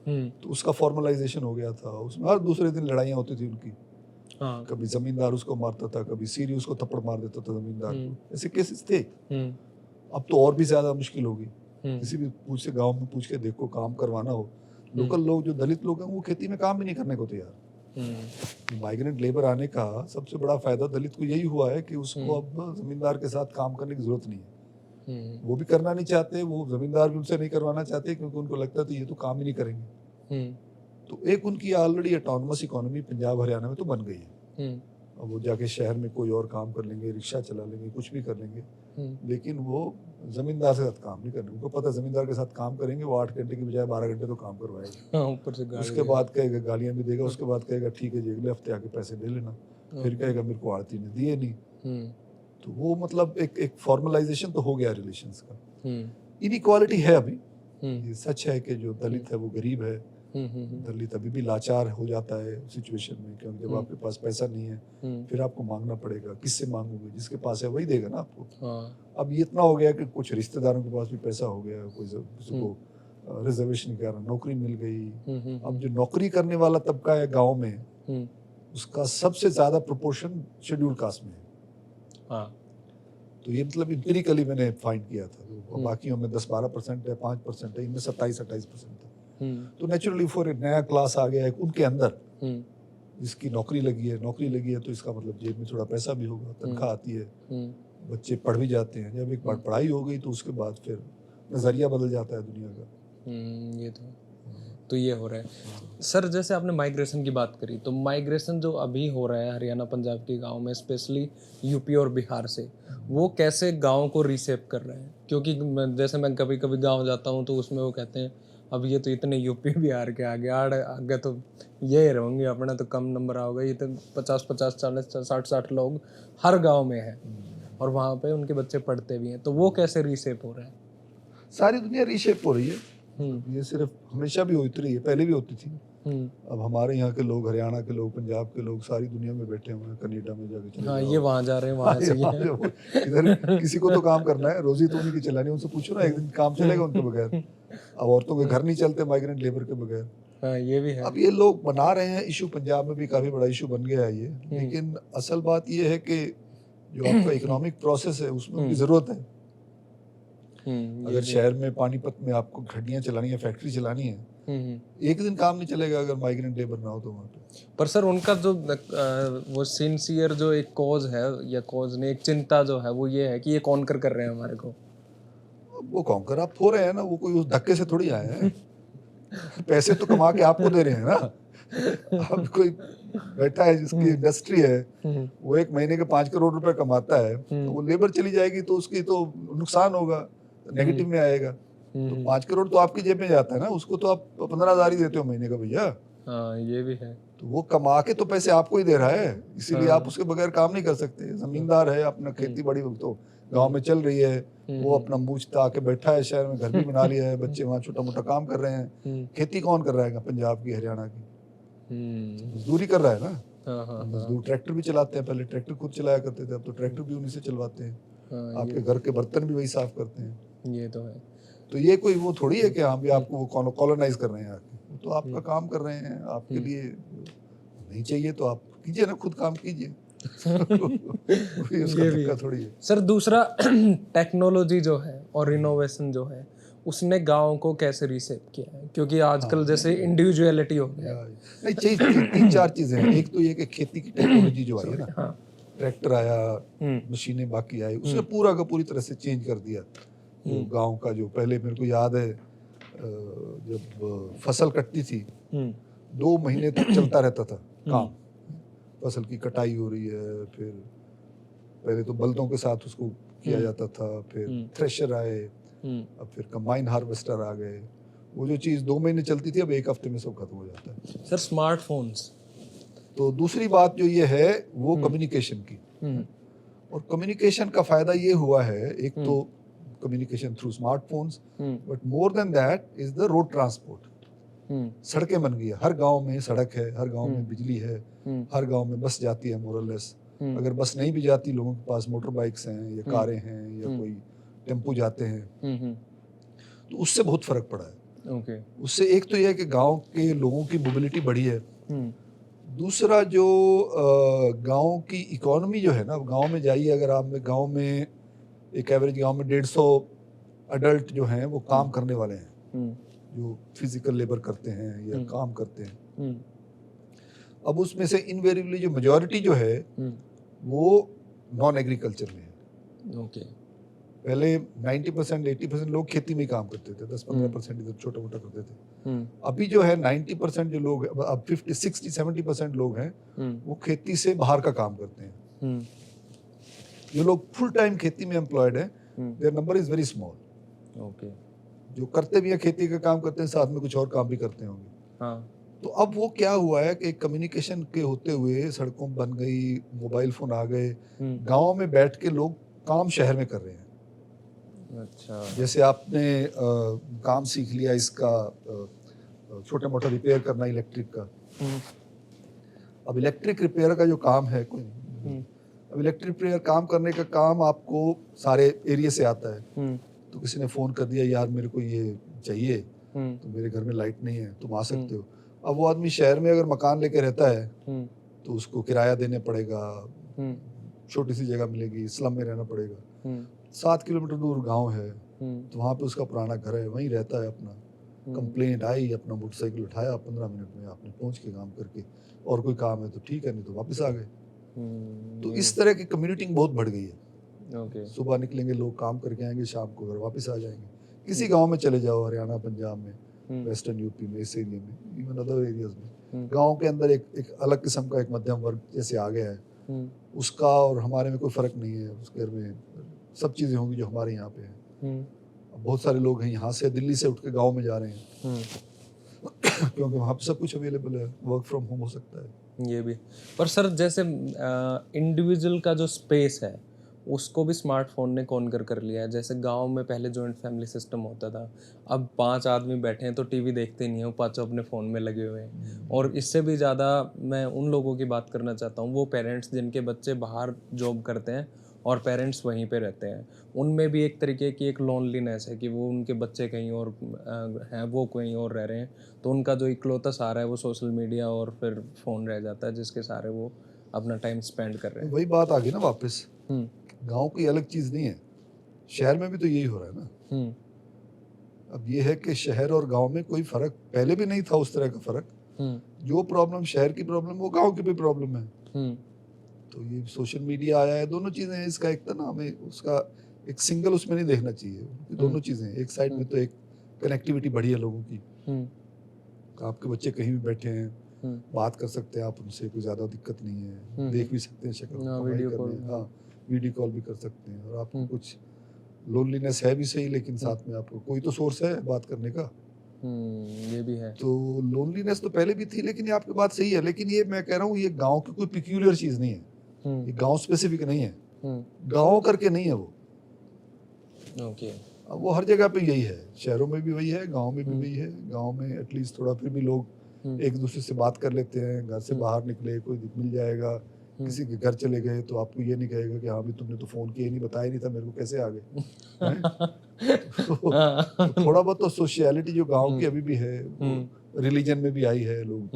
तो उसका फॉर्मलाइजेशन हो गया था। उसमें हर दूसरे दिन लड़ाइयाँ होती थी उनकी। कभी जमींदार उसको मारता था, कभी सीरी उसको थप्पड़ मार देता था जमींदार को। ऐसे केसेस थे। अब तो और भी ज्यादा मुश्किल होगी। किसी भी पूछ से गाँव में पूछ के देखो, काम करवाना हो, लोकल लोग जो दलित लोग हैं वो खेती में काम भी नहीं करने को तैयार। माइग्रेंट लेबर आने का सबसे बड़ा फायदा दलित को यही हुआ है कि उसको अब जमींदार के साथ काम करने की जरूरत नहीं है। वो भी करना नहीं चाहते, वो जमींदार भी उनसे नहीं करवाना चाहते, क्योंकि उनको लगता था ये तो काम ही नहीं करेंगे। तो एक उनकी already autonomous economy Punjab Haryana में तो बन गई है। अब वो जाके शहर में कोई और काम कर लेंगे, रिक्शा चला लेंगे, कुछ भी कर लेंगे, लेकिन वो जमींदार के साथ काम नहीं करेंगे। उनको पता है जमींदार के साथ काम करेंगे वो 8 घंटे की बजाय 12 घंटे तो काम करवाएगा। ऊपर से उसके बाद कहेगा, गालियां भी देगा, उसके बाद कहेगा ठीक है जी अगले हफ्ते आके पैसे ले लेना, फिर कहेगा मेरे को आड़ती ने दिए नहीं। तो वो मतलब एक फॉर्मलाइजेशन तो हो गया रिलेशंस का। इनइक्वालिटी है अभी, ये सच है कि जो दलित है वो गरीब है, दलित अभी भी लाचार हो जाता है सिचुएशन में, क्योंकि जब आपके पास पैसा नहीं है फिर आपको मांगना पड़ेगा। किससे मांगोगे? जिसके पास है वही देगा ना आपको। अब ये इतना हो गया कि कुछ रिश्तेदारों के पास भी पैसा हो गया, किसी को रिजर्वेशन के कारण नौकरी मिल गई। अब जो नौकरी करने वाला तबका है गांव में, उसका सबसे ज्यादा प्रोपोर्शन शेड्यूल कास्ट में है। तो ये मतलब एम्पिरिकली मैंने फाइंड किया था। तो बाकियों में 10-12% है, 5% है, इनमें 27-28% है। तो नेचुरली फॉर एक नया क्लास आ गया है उनके अंदर, जिसकी नौकरी लगी है तो इसका मतलब जेब में थोड़ा पैसा भी होगा, तनख्वाह आती है, बच्चे पढ़ भी जाते हैं। जब एक बार पढ़ाई हो गई तो उसके बाद फिर नजरिया बदल जाता है दुनिया का। ये तो ये हो रहा है सर। जैसे आपने माइग्रेशन की बात करी, तो माइग्रेशन जो अभी हो रहा है हरियाणा पंजाब के गांव में, स्पेशली यूपी और बिहार से, वो कैसे गांव को रीसेप कर रहे हैं? क्योंकि जैसे मैं कभी कभी गांव जाता हूं तो उसमें वो कहते हैं अब ये तो इतने यूपी बिहार के आगे तो ये रहेंगे, अपना तो कम नंबर आओगे, ये तो 50-50, 40, 60-60 लोग हर गाँव में है और वहाँ पे उनके बच्चे पढ़ते भी हैं। तो वो कैसे रीसेप हो रहा है? सारी दुनिया रीशेप हो रही है। ये सिर्फ हमेशा भी होती रही है, पहले भी होती थी। अब हमारे यहाँ के लोग, हरियाणा के लोग, पंजाब के लोग सारी दुनिया में बैठे हुए हैं, कनाडा में जाके चले हाँ, ये वहाँ जा रहे हैं, वहाँ से इधर किसी को तो काम करना है, रोजी तो उन्हीं की चलानी है। उनसे पूछो ना, एक दिन काम चलेगा उनके बगैर? अब औरतों के घर नहीं चलते माइग्रेंट लेबर के बगैर। हाँ, ये भी है। अब ये लोग बना रहे हैं इशू, पंजाब में भी काफी बड़ा इशू बन गया है ये। लेकिन असल बात ये है कि जो आपका इकोनॉमिक प्रोसेस है उसमें उनकी जरूरत है। अगर शहर में पानीपत में आपको घड़ियां चलानी है, फैक्ट्री चलानी है, एक दिन काम नहीं चलेगा अगर माइग्रेंट लेबर ना हो तो वहाँ पे। पर सर उनका जो वो सिंसियर जो एक कॉज है, या कॉज ने एक चिंता जो है, वो ये है कि ये कॉन्कर कर रहे हैं हमारे को। वो कॉन्कर आप हो रहे हैं ना, वो कोई उस धक्के से थोड़ी आए हैं। पैसे तो कमा के आपको दे रहे हैं ना। अब कोई बैठा है जिसकी इंडस्ट्री है, वो एक महीने के 5 करोड़ रुपए कमाता है, तो वो लेबर चली जाएगी तो उसकी तो नुकसान होगा, नेगेटिव में आएगा। तो 5 करोड़ तो आपकी जेब में जाता है ना, उसको तो आप 15,000 ही देते हो महीने का भैया। हाँ, ये भी है। तो वो कमा के तो पैसे आपको ही दे रहा है, इसीलिए आप उसके बगैर काम नहीं कर सकते। जमींदार है, अपना खेती बाड़ी तो गांव में चल रही है, वो अपना मूछता आके बैठा है शहर में, घर भी बना लिया है, बच्चे वहाँ छोटा मोटा काम कर रहे हैं। खेती कौन कर रहा है पंजाब की, हरियाणा की? मजदूरी कर रहा है ना। मजदूर ट्रैक्टर भी चलाते हैं, पहले ट्रैक्टर खुद चलाया करते थे, अब तो ट्रैक्टर भी उन्हीं से चलवाते हैं। आपके घर के बर्तन भी वही साफ करते हैं। ये तो है। तो ये कोई वो थोड़ी है कि हाँ भी आपको वो कॉलोनाइज कर रहे हैं आके, तो आपका काम कर रहे हैं। आपके लिए नहीं चाहिए तो आप कीजिए ना, खुद काम कीजिए। ये भी थोड़ी है। सर दूसरा टेक्नोलॉजी जो है और इनोवेशन जो है, उसने गाँव को कैसे रीसेप किया है? क्योंकि आजकल जैसे इंडिविजुअलिटी हो गया। नहीं, 3-4 चीजें हैं। एक तो ये कि खेती की टेक्नोलॉजी जो आई है ना, ट्रैक्टर आया, मशीनें बाकी आई, उसने पूरा का पूरी तरह से चेंज कर दिया गांव का। जो पहले मेरे को याद है, जब फसल कटती थी 2 महीने तक चलता रहता था काम। फसल की कटाई हो रही है, फिर पहले तो बल्दों के साथ उसको किया जाता था, फिर थ्रेशर आए, अब फिर कंबाइन हार्वेस्टर आ गए। वो जो चीज़ 2 महीने चलती थी अब 1 हफ्ते में सब खत्म हो जाता है। Sir smartphones. तो दूसरी बात जो ये है वो कम्युनिकेशन की, और कम्युनिकेशन का फायदा ये हुआ है, एक तो communication through smartphones, but more than that is the road transport. सड़कें बन गई है, हर गांव में सड़क है, हर गांव में बिजली है, हर गांव में बस जाती है मोरलेस। अगर बस नहीं भी जाती, लोगों के पास मोटर बाइक्स हैं या कारें हैं या कोई टेम्पो जाते हैं, तो उससे बहुत फर्क पड़ा है। उससे एक तो यह है कि गांव के लोगों की मोबिलिटी बढ़ी है। दूसरा जो गांव की इकोनॉमी जो है ना, गांव में जाइए अगर आप, गांव में एक एवरेज गांव में 150 अडल्ट जो हैं वो काम करने वाले हैं, जो फिजिकल लेबर करते हैं या काम करते हैं। अब उसमें से इनवेरिएबली जो मेजॉरिटी जो है वो नॉन एग्रीकल्चर में है। पहले 90% 80% लोग खेती में ही काम करते थे, 10-15% इधर छोटा मोटा करते थे। अभी जो है 90% जो लोग, अब 50-60-70% लोग हैं वो खेती से बाहर का काम करते हैं। जो लोग फुल टाइम खेती में एम्प्लॉयड है, there number is very small. जो करते भी हैं खेती का काम करते हैं, साथ में कुछ और काम भी करते होंगे। तो अब वो क्या हुआ है कि कम्युनिकेशन के होते हुए सड़कों बन गई, मोबाइल फोन आ गए, गाँव में बैठ के लोग काम शहर में कर रहे हैं। अच्छा। जैसे आपने काम सीख लिया इसका छोटा मोटा रिपेयर करना इलेक्ट्रिक का। हम्म, अब इलेक्ट्रिक रिपेयर का जो काम है कोई हम्म, अब इलेक्ट्रिक रिपेयर काम करने का काम आपको सारे एरिया से आता है। हम्म, तो किसी ने फ़ोन कर दिया, यार मेरे को ये चाहिए, हम्म, तो मेरे घर में लाइट नहीं है, तुम आ हम्म, सकते हो। अब वो आदमी शहर में अगर मकान लेके रहता है हम्म, तो उसको किराया देने पड़ेगा, हम्म, छोटी सी जगह मिलेगी, स्लम में रहना पड़ेगा। हम्म, 7 किलोमीटर दूर गांव है, हम्म, तो वहाँ पे उसका पुराना घर है, वहीं रहता है अपना। कंप्लेंट आई, अपना मोटरसाइकिल उठाया, 15 मिनट में आपने पहुँच के काम करके, और कोई काम है तो ठीक है, नहीं तो वापस आ गए। तो ये इस तरह की कम्युनिटिंग बहुत बढ़ गई है। ओके। सुबह निकलेंगे लोग, काम करके आएंगे, शाम को घर वापस आ जाएंगे। किसी गांव में चले जाओ, हरियाणा, पंजाब में, हम्म, वेस्टर्न यूपी में, इस एरिया में, इवन अदर एरियाज में, हम्म, गांव के अंदर एक अलग किस्म का एक मध्यम वर्ग जैसे आ गया है। हम्म, उसका और हमारे में कोई फ़र्क नहीं है। उस घर में सब चीज़ें होंगी जो हमारे यहाँ पे हैं। हम्म, अब बहुत सारे लोग हैं यहाँ से, दिल्ली से उठ के गाँव में जा रहे हैं हम्म, क्योंकि वहाँ पे सब कुछ अवेलेबल है, वर्क फ्रॉम होम हो सकता है। ये भी। पर सर जैसे इंडिविजुअल का जो स्पेस है उसको भी स्मार्टफोन ने कॉन्कर कर लिया है। जैसे गांव में पहले जॉइंट फैमिली सिस्टम होता था, अब 5 आदमी बैठे हैं तो टीवी देखते नहीं हो, पांचों अपने फ़ोन में लगे हुए हैं। और इससे भी ज़्यादा मैं उन लोगों की बात करना चाहता हूँ, वो पेरेंट्स जिनके बच्चे बाहर जॉब करते हैं और पेरेंट्स वहीं पे रहते हैं। उनमें भी एक तरीके की एक लोनलीनेस है कि वो उनके बच्चे कहीं और हैं, वो कहीं और रह रहे हैं, तो उनका जो इकलौता सहारा है वो सोशल मीडिया और फिर फ़ोन रह जाता है, जिसके सहारे वो अपना टाइम स्पेंड कर रहे तो हैं। वही बात आ गई ना वापस, हम्म, गाँव की अलग चीज़ नहीं है, शहर में भी तो यही हो रहा है ना। हम्म, अब ये है कि शहर और गांव में कोई फर्क पहले भी नहीं था, उस तरह का फर्क। हम्म, जो प्रॉब्लम शहर की प्रॉब्लम वो गांव की भी प्रॉब्लम है। हम्म, तो ये सोशल मीडिया आया है, दोनों चीजें हैं। इसका एक ना हमें उसका एक सिंगल उसमें नहीं देखना चाहिए, ये दोनों चीजें हैं। एक साइड में तो एक कनेक्टिविटी बढ़ी है लोगों की, हम्म, आपके बच्चे कहीं भी बैठे हैं, हम्म, बात कर सकते हैं आप उनसे, कोई ज़्यादा दिक्कत नहीं है, देख भी सकते हैं शक्ल, हाँ, कमाई वीडियो करने, कॉल, हाँ, वीडियो कॉल भी कर सकते हैं। और आपको हम्म, कुछ लोनलीनेस है भी सही, लेकिन साथ में आपको कोई तो सोर्स है बात करने का। ये भी है। तो लोनलीनेस तो पहले भी थी, लेकिन ये आपकी बात सही है। लेकिन ये मैं कह रहा हूँ, ये गांव की कोई पिक्यूलियर चीज़ नहीं है, हम्म, ये गांव स्पेसिफिक नहीं है, हम्म, गांव करके नहीं है वो। ओके। अब वो हर जगह पे यही है, शहरों में भी वही है, गांव में भी वही है। गांव में एटलीस्ट थोड़ा फिर भी लोग एक दूसरे से बात कर लेते हैं। घर से बाहर निकले, कोई मिल जाएगा, किसी के घर चले गए तो आपको ये नहीं कहेगा कि हाँ भी तुमने तो फ़ोन किया ही नहीं, बताया नहीं था मेरे को, कैसे आ गए हैं? तो थोड़ा बहुत तो सोशियलिटी जो गांव की अभी भी है, वो रिलीजन में भी आई है। लोग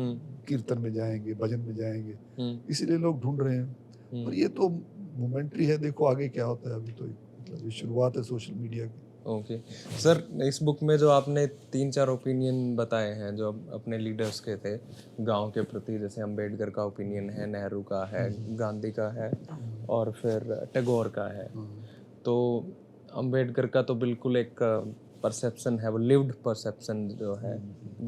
कीर्तन में जाएंगे, भजन में जाएंगे, इसीलिए लोग ढूंढ रहे हैं। और ये तो मोमेंट्री है, देखो आगे क्या होता है। अभी तो मतलब ये शुरुआत है सोशल मीडिया की। ओके सर, इस बुक में जो आपने 3-4 ओपिनियन बताए हैं जो अपने लीडर्स के थे गांव के प्रति, जैसे अंबेडकर का ओपिनियन है, नेहरू का है, गांधी का है और फिर टैगोर का है। तो अंबेडकर का तो बिल्कुल एक परसेप्शन है, वो लिव्ड परसेप्शन जो है,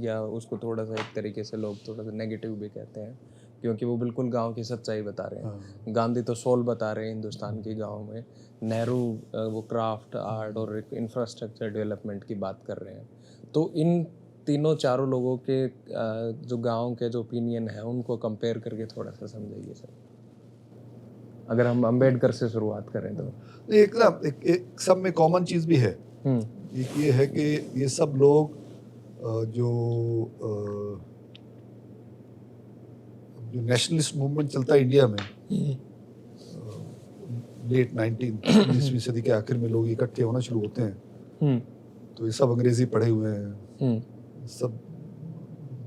या उसको थोड़ा सा एक तरीके से लोग थोड़ा सा नेगेटिव भी कहते हैं, क्योंकि वो बिल्कुल गांव की सच्चाई बता रहे हैं। गांधी तो सोल बता रहे हैं हिंदुस्तान की गांव में। नेहरू वो क्राफ्ट, आर्ट और इंफ्रास्ट्रक्चर डेवलपमेंट की बात कर रहे हैं। तो इन तीनों चारों लोगों के जो गांव के जो ओपिनियन है उनको कंपेयर करके थोड़ा सा समझाइए सर, अगर हम अंबेडकर से शुरुआत करें तो। एक ना एक सब में कॉमन चीज़ भी है। एक ये है कि ये सब लोग जो नेशनलिस्ट मूवमेंट चलता है इंडिया में, लेट 19वीं सदी के आखिर में लोग इकट्ठे होना शुरू होते हैं। तो ये सब अंग्रेजी पढ़े हुए हैं, सब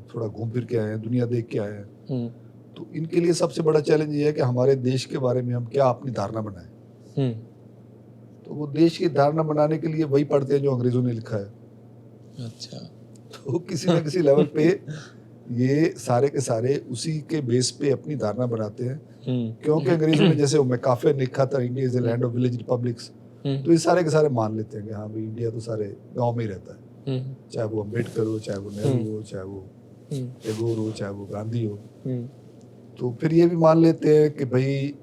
थोड़ा घूम फिर के आए हैं, दुनिया देख के आए हैं। तो इनके लिए सबसे बड़ा चैलेंज ये है कि हमारे देश के बारे में हम क्या अपनी धारणा बनाएं। तो वो देश की धारणा बनाने के लिए वही पढ़ते हैं जो अंग्रेजों ने लिखा है। अच्छा। तो किसी ना किसी लेवल पे ये सारे के सारे उसी के बेस पे अपनी धारणा बनाते हैं। क्योंकि अंग्रेजों ने जैसे मैकाफे लिखा था, India is the land of village republics, तो ये सारे के सारे मान लेते हैं कि हाँ भाई इंडिया तो सारे गांव में ही रहता है। चाहे वो अम्बेडकर हो, चाहे वो नेहरू हो, चाहे वो टैगोर हो, चाहे वो गांधी हो। तो फिर ये भी मान लेते हैं कि भाई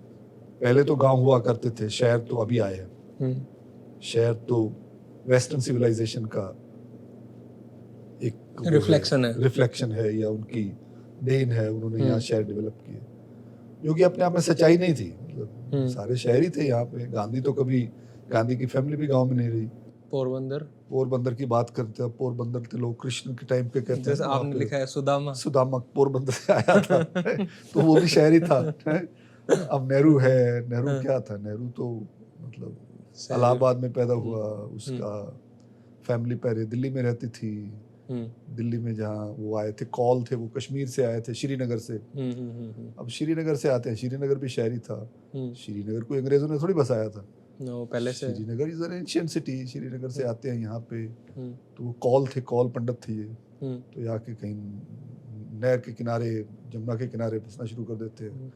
पहले तो गांव हुआ करते थे, शहर तो अभी आए हैं। शहर तो वेस्टर्न सिविलाइजेशन का एक रिफ्लेक्शन है या उनकी देन है, उन्होंने यहाँ शहर डेवलप किए, जो कि अपने आप में सच्चाई नहीं थी। मतलब सारे शहर ही थे यहाँ पे। गांधी तो कभी, गांधी की फैमिली भी गांव में नहीं रही। पोरबंदर, पोरबंदर की बात करते हैं, पोरबंदर के लोग कृष्ण के टाइम पे कहते हैं जैसे ना, वहाँ आपने पे लिखा है सुदामा। सुदामा पोरबंदर से आया था तो वो भी शहर ही था। अब नेहरू है, नेहरू क्या था, नेहरू तो मतलब शहर। इलाहाबाद में पैदा हुआ, उसका फैमिली पहले दिल्ली में रहती थी। दिल्ली में जहाँ वो आए थे, कॉल थे, वो कश्मीर से आए थे, श्रीनगर से। अब श्रीनगर से आते हैं, श्रीनगर भी शहरी था। श्रीनगर को अंग्रेजों ने थोड़ी बसाया था, पहले से। Srinagar is an ancient city. Srinagar से आते हैं यहाँ पे, तो वो कॉल थे, कॉल पंडित थे ये। तो यहाँ के कहीं नहर के किनारे, जमुना के किनारे बसना शुरू कर देते हैं।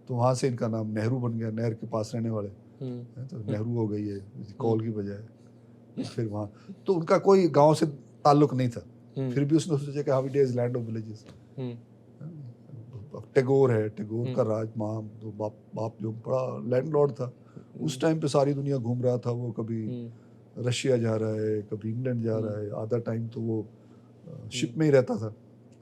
तो वहाँ से इनका नाम नेहरू बन गया, नहर के पास रहने वाले, तो नेहरू हो गई है कॉल की बजाय। फिर वहाँ तो उनका कोई गांव से ताल्लुक नहीं था, फिर भी उसने सोचा कि हाविडे is land of villages. Tagore है, टैगोर का राज, माँ तो बाप जो बड़ा लैंडलॉर्ड था उस टाइम पे, सारी दुनिया घूम रहा था वो। कभी रशिया जा रहा है, कभी इंग्लैंड जा रहा है, आधा टाइम तो वो शिप में ही रहता था।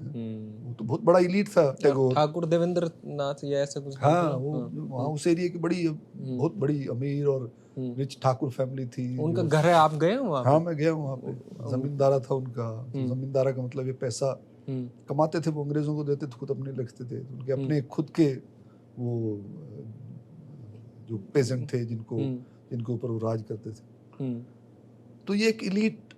वो तो बहुत बड़ा इलीट था टैगोर। ठाकुर देवेंद्र नाथ या ऐसा कुछ। हाँ, वो वहाँ उस एरिया की बड़ी बहुत बड़ी अमीर और रिच ठाकुर फैमिली थी। उनका घर है, आप गए हो वहाँ? हाँ, मैं गया हूँ वहाँ पे। जमींदारा था उनका। जमींदारा का मतलब ये पैसा कमाते थे वो, अंग्रेजों को देते थे, खुद अपने रखते थे। उनके अपने खुद के वो जो पेजेंट थे जिनके ऊपर वो राज करते थे। तो ये एक इलीट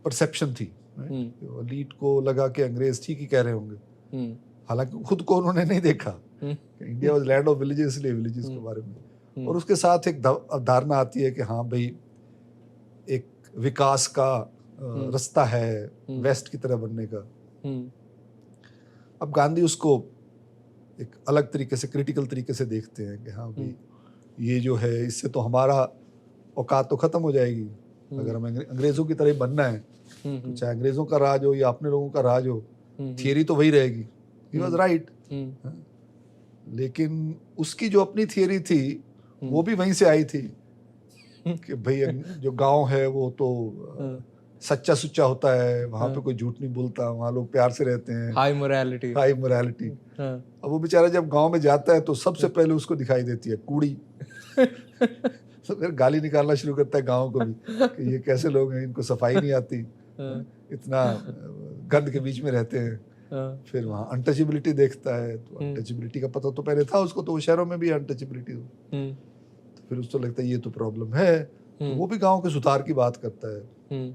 परसेप्शन थी। इलीट को लगा कि अंग्रेज ठीक ही कह रहे होंगे, हालांकि खुद को उन्होंने नहीं देखा। India was land of villages, इसलिए विलेजेस के बारे में। और उसके साथ एक धारणा आती है कि हाँ भाई, एक विकास का रास्ता है वेस्ट की तरह बनने का। अब गांधी उसको एक अलग तरीके से, क्रिटिकल तरीके से देखते हैं कि हाँ भाई, ये जो है इससे तो हमारा औकात तो खत्म हो जाएगी। अगर हमें अंग्रेजों की तरह बनना है, तो चाहे अंग्रेजों का राज हो या अपने लोगों का राज हो, थियरी तो वही रहेगी। He was right. लेकिन उसकी जो अपनी थियरी थी वो भी वहीं से आई थी कि भाई जो गांव है वो तो सच्चा सुच्चा होता है, वहाँ पे कोई झूठ नहीं बोलता, वहाँ लोग प्यार से रहते हैं, हाई मोरालिटी, हाई मोरालिटी। अब वो बेचारा जब गांव में जाता है तो सबसे पहले उसको दिखाई देती है कूड़ी। तो फिर गाली निकालना शुरू करता है गांव को भी कि ये कैसे लोग हैं, इनको सफाई नहीं आती, इतना गंद के बीच में रहते हैं। फिर वहाँ अनटचेबिलिटी देखता है, तो अनटचेबिलिटी का पता तो पहले था उसको, तो वो शहरों में भी अनटचेबिलिटी हो। तो फिर उसको लगता है ये तो प्रॉब्लम है, तो वो भी गांव के सुधार की बात करता है।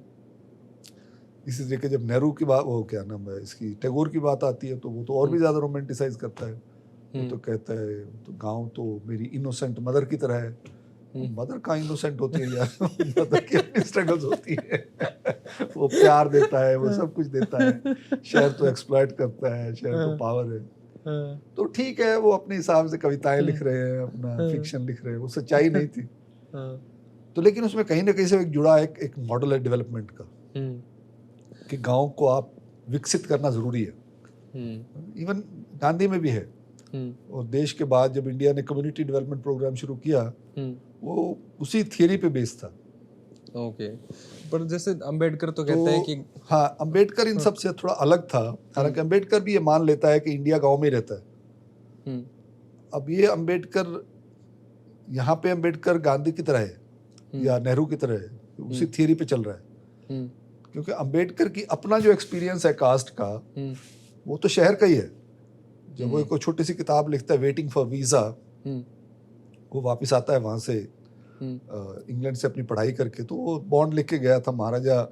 इसी तरीके जब नेहरू की बात, वो क्या नाम है इसकी, टैगोर की बात आती है, तो वो तो और भी ज्यादा रोमांटिसाइज करता है। वो तो कहता है तो गांव तो मेरी इनोसेंट मदर की तरह है। मदर कहाँ इनोसेंट होती है यार, मदर की अपनी स्ट्रगल्स होती है। वो प्यार देता है, वो सब कुछ देता है। शहर तो एक्सप्लॉइट करता है, शहर तो पावर है। तो ठीक है, वो अपने हिसाब से कविताएं लिख रहे हैं, अपना फिक्शन लिख रहे हैं, वो सच्चाई नहीं थी। तो लेकिन उसमें कहीं ना कहीं से एक जुड़ा एक मॉडल है डेवलपमेंट का, कि गांव को आप विकसित करना जरूरी है। इवन गांधी में भी है। और देश के बाद जब इंडिया ने कम्युनिटी डेवलपमेंट प्रोग्राम शुरू किया, वो उसी थियरी पे बेस्ड था। ओके, पर जैसे अंबेडकर तो कहते हैं कि हाँ, अंबेडकर इन सब से थोड़ा अलग था। हालांकि अंबेडकर भी ये मान लेता है कि इंडिया गांव में ही रहता है। अब ये अंबेडकर, यहाँ पे अंबेडकर गांधी की तरह है या नेहरू की तरह है, उसी थियरी पे चल रहा है। क्योंकि अंबेडकर की अपना जो एक्सपीरियंस है कास्ट का, वो तो शहर का ही है। जब वो एक छोटी सी किताब लिखता है, वेटिंग फॉर वीजा, वो वापस आता है वहां से इंग्लैंड से अपनी पढ़ाई करके, तो वो बॉन्ड लिख के गया था महाराजा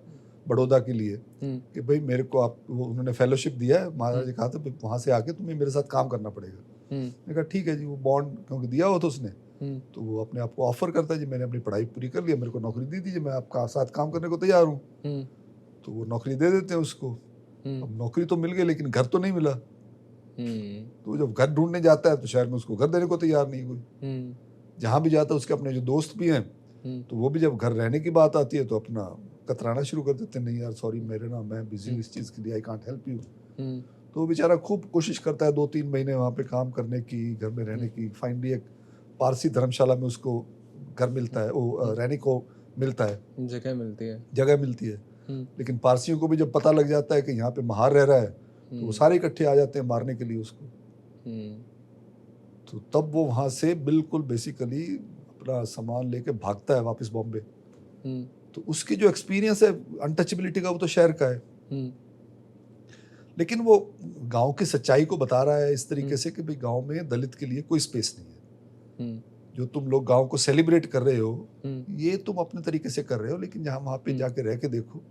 बड़ौदा के लिए कि भाई मेरे को आप, वो उन्होंने फेलोशिप दिया है, महाराजा कहा था वहां से आके तुम्हें मेरे साथ काम करना पड़ेगा। मैंने कहा ठीक है जी। वो बॉन्ड क्योंकि दिया हो तो उसने, तो वो अपने आप को ऑफर करता है जी, मैंने अपनी पढ़ाई पूरी कर लिया, मेरे को नौकरी दे दीजिए, मैं आपका साथ काम करने को तैयार हूँ। तो वो नौकरी दे देते हैं उसको। अब नौकरी तो मिल गई लेकिन घर तो नहीं मिला। तो जब घर ढूंढने जाता है तो शहर में उसको घर देने को तैयार नहीं कोई। जहाँ भी जाता है उसके अपने जो दोस्त भी हैं, तो वो भी जब घर रहने की बात आती है तो अपना कतराना शुरू कर देते हैं, नहीं यार सॉरी, मेरे ना मैं बिजी हूँ इस चीज़ के लिए, आई कांट हेल्प यू। तो वो बेचारा खूब कोशिश करता है 2-3 महीने वहाँ पे काम करने की, घर में रहने की। फाइनली एक पारसी धर्मशाला में उसको घर मिलता है, वो रहने को मिलता है, जगह मिलती है। लेकिन पारसियों को भी जब पता लग जाता है कि यहाँ पे महार रह रहा है, तो वो सारे इकट्ठे आ जाते हैं मारने के लिए उसको। तो तब वो वहाँ से बिल्कुल बेसिकली अपना सामान लेके भागता है वापस बॉम्बे। तो उसकी जो एक्सपीरियंस है अनटचेबिलिटी का वो तो शहर का है, लेकिन वो गांव की सच्चाई को बता रहा है इस तरीके से कि भाई गांव में दलित के लिए कोई स्पेस नहीं है। जो तुम लोग गांव को सेलिब्रेट कर रहे हो ये तुम अपने तरीके से कर रहे हो, लेकिन जहां वहां पे जाके रह के देखो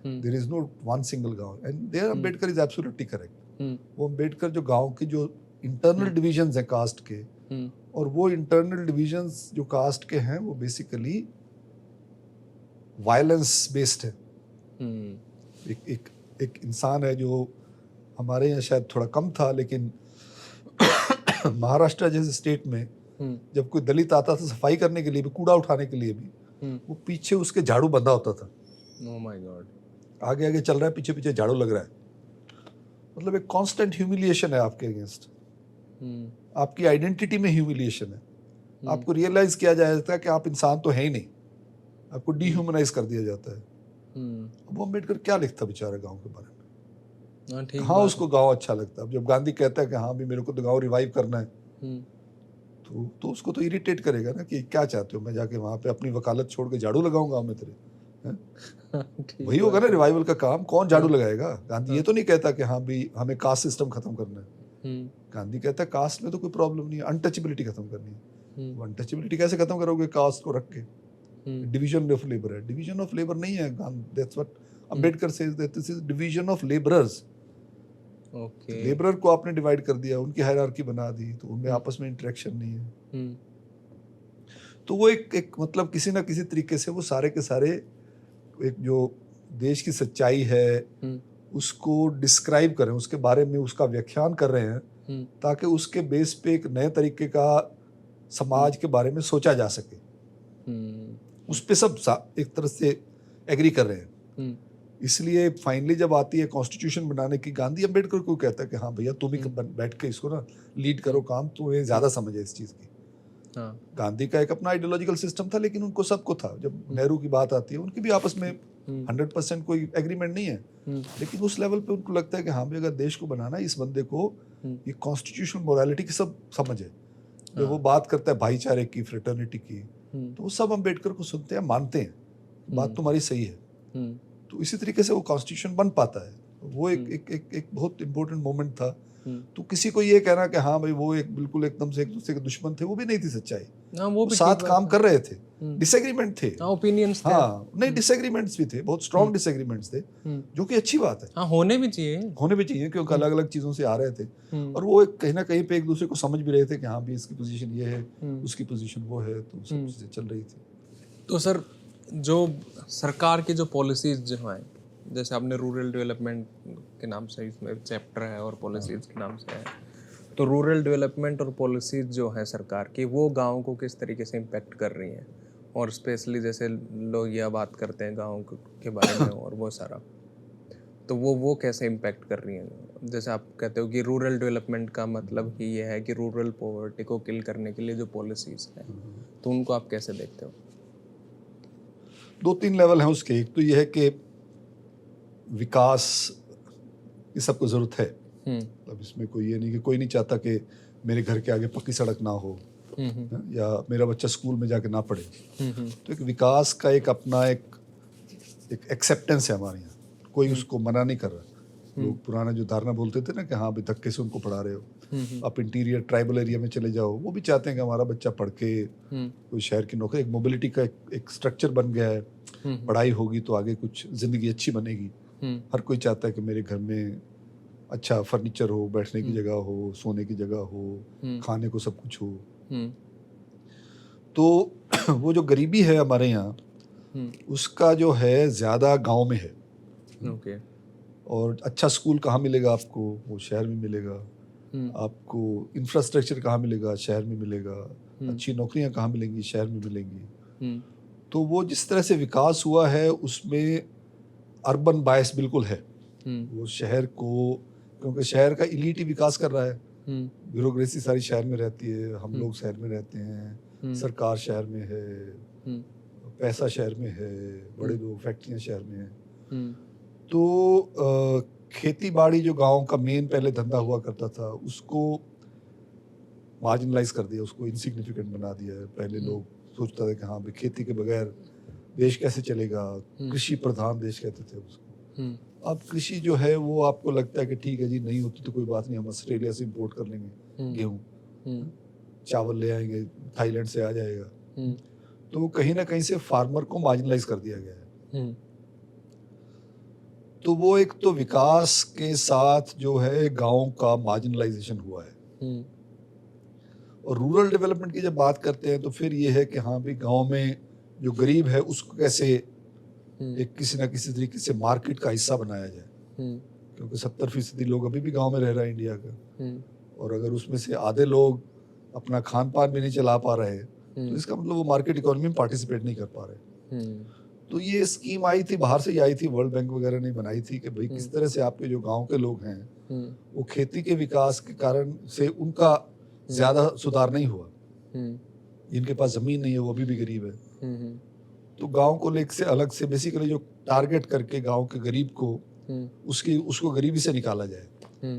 there is no one single गांव। And there Ambedkar is absolutely correct. वो अम्बेडकर जो गांव की जो इंटरनल डिविजन्स हैं कास्ट के, और वो इंटरनल डिविजन्स जो कास्ट के हैं वो बेसिकली वायलेंस बेस्ड है। एक इंसान है जो हमारे यहाँ शायद थोड़ा कम था, लेकिन महाराष्ट्र जैसे स्टेट में जब कोई दलित आता था सफाई करने के लिए भी, कूड़ा उठाने के लिए भी, वो पीछे उसके झाड़ू बंधा होता था। Oh my God. आगे आगे चल रहा है, पीछे पीछे झाड़ू लग रहा है। मतलब एक कांस्टेंट ह्यूमिलिएशन है आपके अगेंस्ट, आपकी आइडेंटिटी में ह्यूमिलिएशन है। आपको रियलाइज किया जाता है कि आप इंसान तो है ही नहीं, आपको डिह्यूमनाइज कर दिया जाता है। अब वो अम्बेडकर क्या लिखता बेचारा गांव के बारे में? हाँ उसको गांव अच्छा लगता है। अब जब गांधी कहता है कि हाँ भी मेरे को तो गांव रिवाइव करना है, तो उसको तो इरिटेट करेगा ना कि क्या चाहते हो, मैं जाके वहां पे अपनी वकालत छोड़ के झाड़ू लगाऊं गांव में तेरे? वही होगा ना रिवाइवल का काम। कौन झाड़ू लगाएगा? गांधी ये तो नहीं कहता कि हाँ भी हमें कास्ट सिस्टम खत्म करना है। गांधी कहता है कास्ट में तो कोई प्रॉब्लम नहीं है, अनटचेबिलिटी खत्म करनी है। वो अनटचेबिलिटी कैसे खत्म करोगे कास्ट को रख के? डिवीजन ऑफ लेबर है। डिवीजन ऑफ लेबर नहीं है, that's what Ambedkar says that this is division of labourers. Okay. Labourer को आपने डिवाइड कर दिया, उनकी हायरार्की बना दी, तो उनमें आपस में इंटरेक्शन नहीं है। तो वो एक मतलब किसी ना किसी तरीके से वो सारे के सारे एक जो देश की सच्चाई है उसको डिस्क्राइब कर रहे हैं, उसके बारे में उसका व्याख्यान कर रहे हैं, ताकि उसके बेस पे एक नए तरीके का समाज के बारे में सोचा जा सके। उस पे सब एक तरह से एग्री कर रहे हैं। इसलिए फाइनली जब आती है कॉन्स्टिट्यूशन बनाने की, गांधी अम्बेडकर को कहता है कि हाँ भैया तुम ही बैठ के इसको ना लीड करो काम, तुम्हें ज्यादा समझ है इस चीज की। गांधी का एक अपना आइडियोलॉजिकल सिस्टम था, लेकिन उनको सबको था। जब नेहरू की बात आती है, उनकी भी आपस में 100% कोई एग्रीमेंट नहीं है, लेकिन उस लेवल पे उनको लगता है कि हाँ भाई अगर देश को बनाना है, इस बंदे को ये कॉन्स्टिट्यूशनल मोरालिटी की सब समझ है। जब वो बात करता है भाईचारे की, फ्रेटर्निटी की, तो वो सब अम्बेडकर को सुनते हैं, मानते हैं, बात तुम्हारी सही है। तो इसी तरीके से वो कॉन्स्टिट्यूशन बन पाता है। वो एक बहुत इम्पोर्टेंट मोमेंट था। तो किसी को ये कहना कि हाँ भाई वो एक बिल्कुल एकदम से एक दूसरे के दुश्मन थे, वो भी नहीं थी सच्चाई। वो साथ काम कर रहे थे, डिसएग्रीमेंट थे, ओपिनियंस थे। हाँ नहीं डिसएग्रीमेंट्स भी थे, बहुत स्ट्रॉन्ग डिसएग्रीमेंट्स थे, जो कि अच्छी बात है। हाँ होने भी चाहिए, होने भी चाहिए, क्योंकि अलग अलग चीजों से आ रहे थे, और वो कहीं ना कहीं पे एक दूसरे को समझ भी रहे थे कि हाँ भी इसकी पोजीशन ये है, उसकी पोजीशन वो है, तो सब चीजें चल रही थी। तो सर जो सरकार की जो पॉलिसीज जो हैं, जैसे आपने रूरल डेवलपमेंट के नाम से इसमें चैप्टर है और पॉलिसीज के नाम से है, तो रूरल डेवलपमेंट और पॉलिसीज जो है सरकार की, वो गांव को किस तरीके से इम्पेक्ट कर रही हैं? और स्पेशली जैसे लोग यह बात करते हैं गांव के बारे में और वो सारा, तो वो कैसे इम्पेक्ट कर रही हैं? जैसे आप कहते हो कि रूरल डेवलपमेंट का मतलब ही ये है कि रूरल पॉवर्टी को किल करने के लिए जो पॉलिसीज हैं, तो उनको आप कैसे देखते हो? 2-3 लेवल हैं उसके। एक तो ये है कि विकास की सबको जरूरत है। अब इसमें कोई ये नहीं कि कोई नहीं चाहता कि मेरे घर के आगे पक्की सड़क ना हो, या मेरा बच्चा स्कूल में जाके ना पढ़े। तो एक विकास का एक अपना एक एक्सेप्टेंस है हमारे यहाँ, कोई उसको मना नहीं कर रहा। लोग पुराना जो धारणा बोलते थे ना कि हाँ भाई धक्के से उनको पढ़ा रहे हो, आप इंटीरियर ट्राइबल एरिया में चले जाओ, वो भी चाहते हैं कि हमारा बच्चा पढ़ के कोई शहर की नौकरी, एक मोबिलिटी का एक स्ट्रक्चर बन गया है। पढ़ाई होगी तो आगे कुछ जिंदगी अच्छी बनेगी। हर कोई चाहता है कि मेरे घर में अच्छा फर्नीचर हो, बैठने की जगह हो, सोने की जगह हो, खाने को सब कुछ हो। तो वो जो गरीबी है हमारे यहाँ, उसका जो है ज्यादा गांव में है। और अच्छा स्कूल कहाँ मिलेगा आपको? वो शहर में मिलेगा। आपको इंफ्रास्ट्रक्चर कहाँ मिलेगा? शहर में मिलेगा। अच्छी नौकरियां कहाँ मिलेंगी? शहर में मिलेंगी। तो वो जिस तरह से विकास हुआ है उसमें अर्बन बायस बिल्कुल है। वो शहर को, क्योंकि शहर का इलीट ही विकास कर रहा है, ब्यूरोक्रेसी सारी शहर में रहती है, हम लोग शहर में रहते हैं, सरकार शहर में है, पैसा शहर में है, बड़े लोग, फैक्ट्रियां शहर में है। तो खेती बाड़ी जो गांव का मेन पहले धंधा हुआ करता था, उसको मार्जिनलाइज कर दिया, उसको इनसिग्निफिकेंट बना दिया है। पहले लोग सोचता था कि हाँ भाई खेती के बगैर देश कैसे चलेगा, कृषि प्रधान देश कहते थे उसको। अब कृषि जो है वो आपको लगता है कि ठीक है जी, नहीं होती तो कोई बात नहीं, हम ऑस्ट्रेलिया से इंपोर्ट कर लेंगे गेहूँ, चावल ले आएंगे, थाईलैंड से आ जाएगा। तो कहीं ना कहीं से फार्मर को मार्जिनलाइज कर दिया गया है। तो वो एक तो विकास के साथ जो है गांव का मार्जिनलाइजेशन हुआ है। और रूरल डेवलपमेंट की जब बात करते हैं तो फिर ये है कि हाँ भी गांव में जो गरीब है उसको कैसे एक किसी ना किसी तरीके से मार्केट का हिस्सा बनाया जाए, क्योंकि 70% लोग अभी भी गांव में रह रहे हैं इंडिया का। और अगर उसमें से आधे लोग अपना खान पान भी नहीं चला पा रहे तो इसका मतलब वो मार्केट इकोनॉमी में पार्टिसिपेट नहीं कर पा रहे। तो ये स्कीम आई थी, बाहर से ही आई थी, वर्ल्ड बैंक वगैरह ने बनाई थी कि भाई किस तरह से आपके जो गांव के लोग हैं वो खेती के विकास के कारण से उनका ज्यादा सुधार नहीं हुआ, जिनके पास जमीन नहीं है वो अभी भी गरीब है। तो गांव को लेकर से अलग से बेसिकली जो टारगेट करके गांव के गरीब को उसको गरीबी से निकाला जाए।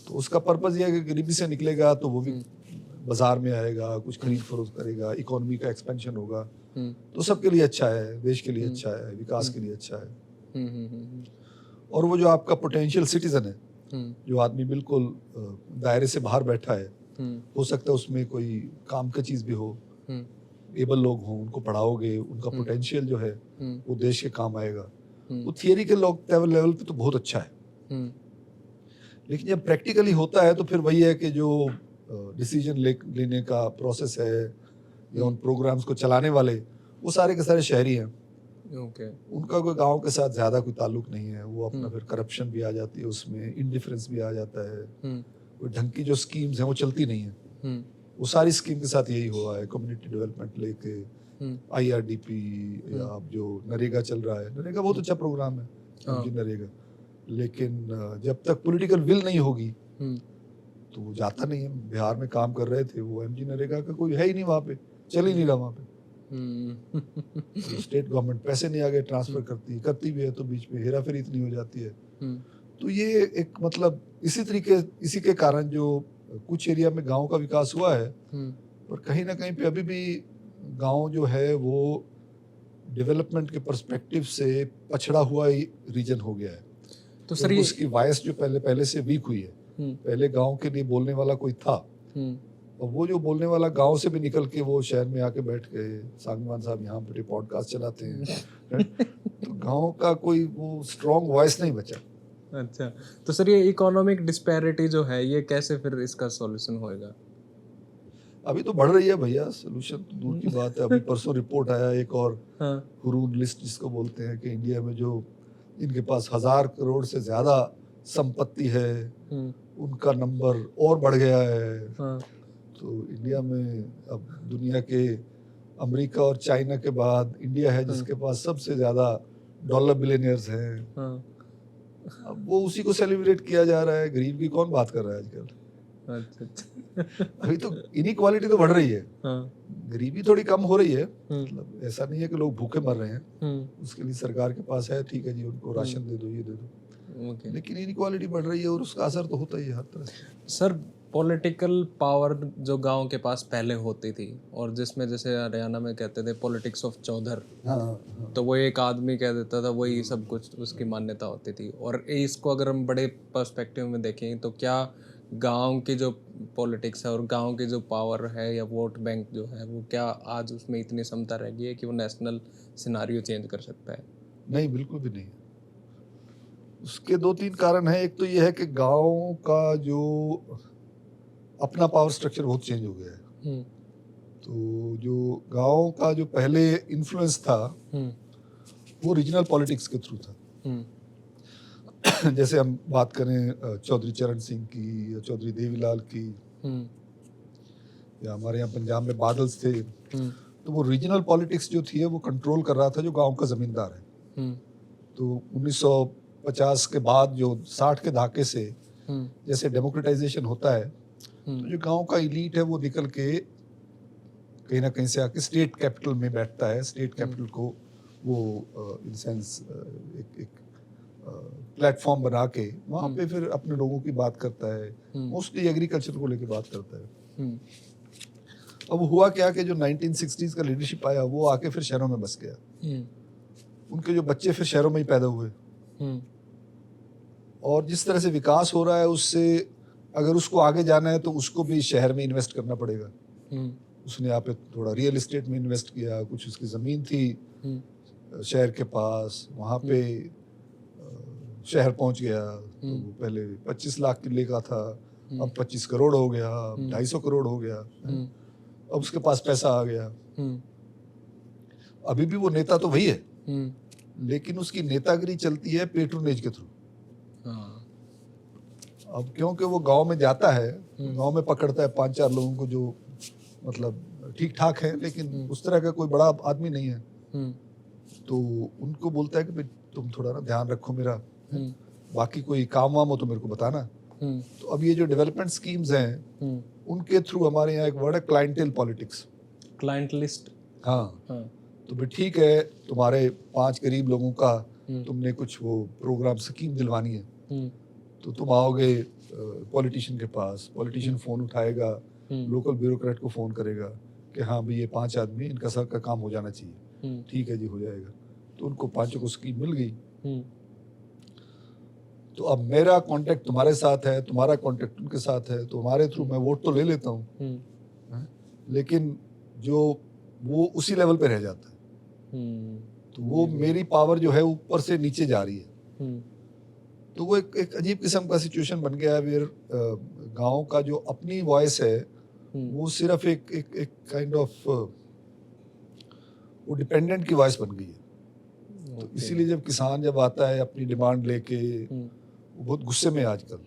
तो उसका पर्पस ये है कि गरीबी से निकलेगा तो वो भी बाजार में आएगा, कुछ खरीद फरोख्त करेगा, इकोनॉमी का एक्सपेंशन होगा, तो सबके लिए अच्छा है, देश के लिए अच्छा है, विकास के लिए अच्छा है। और वो जो आपका पोटेंशियल सिटीजन है, जो आदमी बिल्कुल दायरे से बाहर बैठा है, हो सकता है उसमें कोई काम का चीज भी हो, एबल लोग हों, उनको पढ़ाओगे, उनका पोटेंशियल जो है वो देश के काम आएगा। वो थियरी के लेवल पे तो बहुत अच्छा है, लेकिन जब प्रैक्टिकली होता है तो फिर वही है कि जो डिसीजन लेने का प्रोसेस है या उन प्रोग्राम्स को चलाने वाले वो सारे के सारे शहरी हैं। उनका कोई गांव के साथ ज्यादा कोई ताल्लुक नहीं है। वो अपना फिर करप्शन भी आ जाती है उसमें, इंडिफरेंस भी आ जाता है, कोई ढंग की जो स्कीम्स हैं वो चलती नहीं है। वो सारी स्कीम के साथ यही हुआ है, कम्युनिटी डेवलपमेंट लेके IRDP या अब जो नरेगा चल रहा है, नरेगा बहुत अच्छा प्रोग्राम है, नरेगा, लेकिन जब तक पॉलिटिकल विल नहीं होगी तो वो जाता नहीं है। बिहार में काम कर रहे थे वो, MG नरेगा का कोई है ही नहीं वहाँ पे, चल ही नहीं रहा वहाँ पे। स्टेट गवर्नमेंट पैसे नहीं आगे ट्रांसफर करती भी है तो बीच में हेरा फेरी इतनी हो जाती है। तो ये एक मतलब इसी के कारण जो कुछ एरिया में गांव का विकास हुआ है, पर कहीं ना कहीं पे अभी भी गांव जो है वो डेवलपमेंट के पर्सपेक्टिव से पछड़ा हुआ ही रीजन हो गया है। तो सर उसकी वॉइस जो पहले से वीक हुई है। पहले गांव के लिए बोलने वाला कोई था, और वो जो बोलने वाला गांव से भी निकल के वो शहर में आके बैठ गए, सांगवान साहब यहाँ पे पॉडकास्ट चलाते हैं तो गांव का कोई वो स्ट्रॉन्ग वॉइस नहीं बचा। अच्छा, तो सर ये इकोनॉमिक डिस्पैरिटी जो है ये कैसे फिर इसका सॉल्यूशन होएगा? अभी तो बढ़ रही है भैया, सोल्यूशन तो दूर की बात है। अभी परसों रिपोर्ट आया एक और, हुरून लिस्ट जिसको बोलते हैं, कि इंडिया में जो इनके पास 1000 करोड़ से ज्यादा संपत्ति है उनका नंबर और बढ़ गया है। तो इंडिया में अब दुनिया के अमेरिका और चाइना के बाद इंडिया है जिसके पास सबसे ज्यादा डॉलर बिलियनियर्स हैं। अब वो उसी को सेलिब्रेट किया जा रहा है। गरीब की कौन बात कर रहा है आजकल? अच्छा। अभी तो इनइक्वालिटी तो बढ़ रही है, गरीबी थोड़ी कम हो रही है। मतलब ऐसा नहीं है कि लोग भूखे मर रहे हैं, उसके लिए सरकार के पास है, ठीक है जी, उनको राशन दे दो, ये दे दो, लेकिन इनइक्वालिटी बढ़ रही है और उसका असर तो होता ही है हर तरह से। सर पॉलिटिकल पावर जो गांव के पास पहले होती थी, और जिसमें जैसे हरियाणा में कहते थे पॉलिटिक्स ऑफ चौधर, तो वो एक आदमी कह देता था, वही सब कुछ उसकी मान्यता होती थी। और इसको अगर हम बड़े पर्सपेक्टिव में देखें तो क्या गांव की जो पॉलिटिक्स है और गांव की जो पावर है या वोट बैंक जो है वो क्या आज उसमें इतनी क्षमता रह गई है कि वो नेशनल सिनारियो चेंज कर सकता है? नहीं, बिल्कुल भी नहीं। उसके 2-3 कारण हैं। एक तो ये है कि गांव का जो अपना पावर स्ट्रक्चर बहुत चेंज हो गया है। तो जो गांव का जो पहले इन्फ्लुएंस था वो रीजनल पॉलिटिक्स के थ्रू था। जैसे हम बात करें चौधरी चरण सिंह की या चौधरी देवीलाल की, या हमारे यहाँ पंजाब में बादल्स थे, तो वो रीजनल पॉलिटिक्स जो थी वो कंट्रोल कर रहा था जो गांव का जमींदार है। तो 1950 के बाद जो 60 के दहाके से जैसे डेमोक्रेटाइजेशन होता है, तो जो गांव का इलीट है वो निकल के कहीं ना कहीं से आके स्टेट कैपिटल में बैठता है। स्टेट कैपिटल को वो इन सेंस एक प्लेटफॉर्म बना के वहाँ पे फिर अपने लोगों की बात करता है, मोस्टली एग्रीकल्चर को लेके बात करता है। अब हुआ क्या कि जो 1960s का लीडरशिप आया वो आके फिर शहरों में बस गया। उनके जो बच्चे फिर शहरों में ही पैदा हुए, और जिस तरह से विकास हो रहा है उससे अगर उसको आगे जाना है तो उसको भी शहर में इन्वेस्ट करना पड़ेगा। उसने यहाँ पे थोड़ा रियल एस्टेट में इन्वेस्ट किया, कुछ उसकी ज़मीन थी शहर के पास, वहाँ पे शहर पहुँच गया। तो वो पहले 25 लाख किले का था, अब 25 करोड़ हो गया, 250 करोड़ हो गया। अब उसके पास पैसा आ गया। अभी भी वो नेता तो वही है, लेकिन उसकी नेतागिरी चलती है पेट्रोनेज के थ्रू। अब क्योंकि वो गांव में जाता है, गांव में पकड़ता है 5-4 लोगों को जो मतलब ठीक ठाक है, लेकिन उस तरह का कोई बड़ा आदमी नहीं है, तो उनको बोलता है कि भाई तुम थोड़ा ना ध्यान रखो मेरा, बाकी कोई काम वाम हो तो मेरे को बताना। तो अब ये जो डेवलपमेंट स्कीम्स हैं उनके थ्रू हमारे यहाँ एक वर्ड है क्लाइंटेल पॉलिटिक्स, क्लाइंटलिस्ट। हाँ, तो भाई ठीक है, तुम्हारे 5 गरीब लोगों का तुमने कुछ वो प्रोग्राम स्कीम दिलवानी है, तो तुम आओगे पॉलिटिशियन के पास, पॉलिटिशियन फ़ोन उठाएगा, लोकल ब्यूरोक्रेट को फ़ोन करेगा कि हाँ भाई ये 5 आदमी, इनका सर का काम हो जाना चाहिए। ठीक है जी, हो जाएगा। तो उनको 5 को स्कीम मिल गई। तो अब मेरा कांटेक्ट तुम्हारे साथ है, तुम्हारा कांटेक्ट उनके साथ है, तो हमारे थ्रू मैं वोट तो ले लेता हूँ, लेकिन जो वो उसी लेवल पे रह जाता है। तो वो मेरी पावर जो है ऊपर से नीचे जा रही है। तो वो एक अजीब किस्म का सिचुएशन बन गया है वेयर गांव का जो अपनी वॉइस है वो सिर्फ एक काइंड ऑफ वो डिपेंडेंट की वॉइस बन गई है। तो इसीलिए जब किसान जब आता है अपनी डिमांड लेके, वो बहुत गुस्से में है आजकल,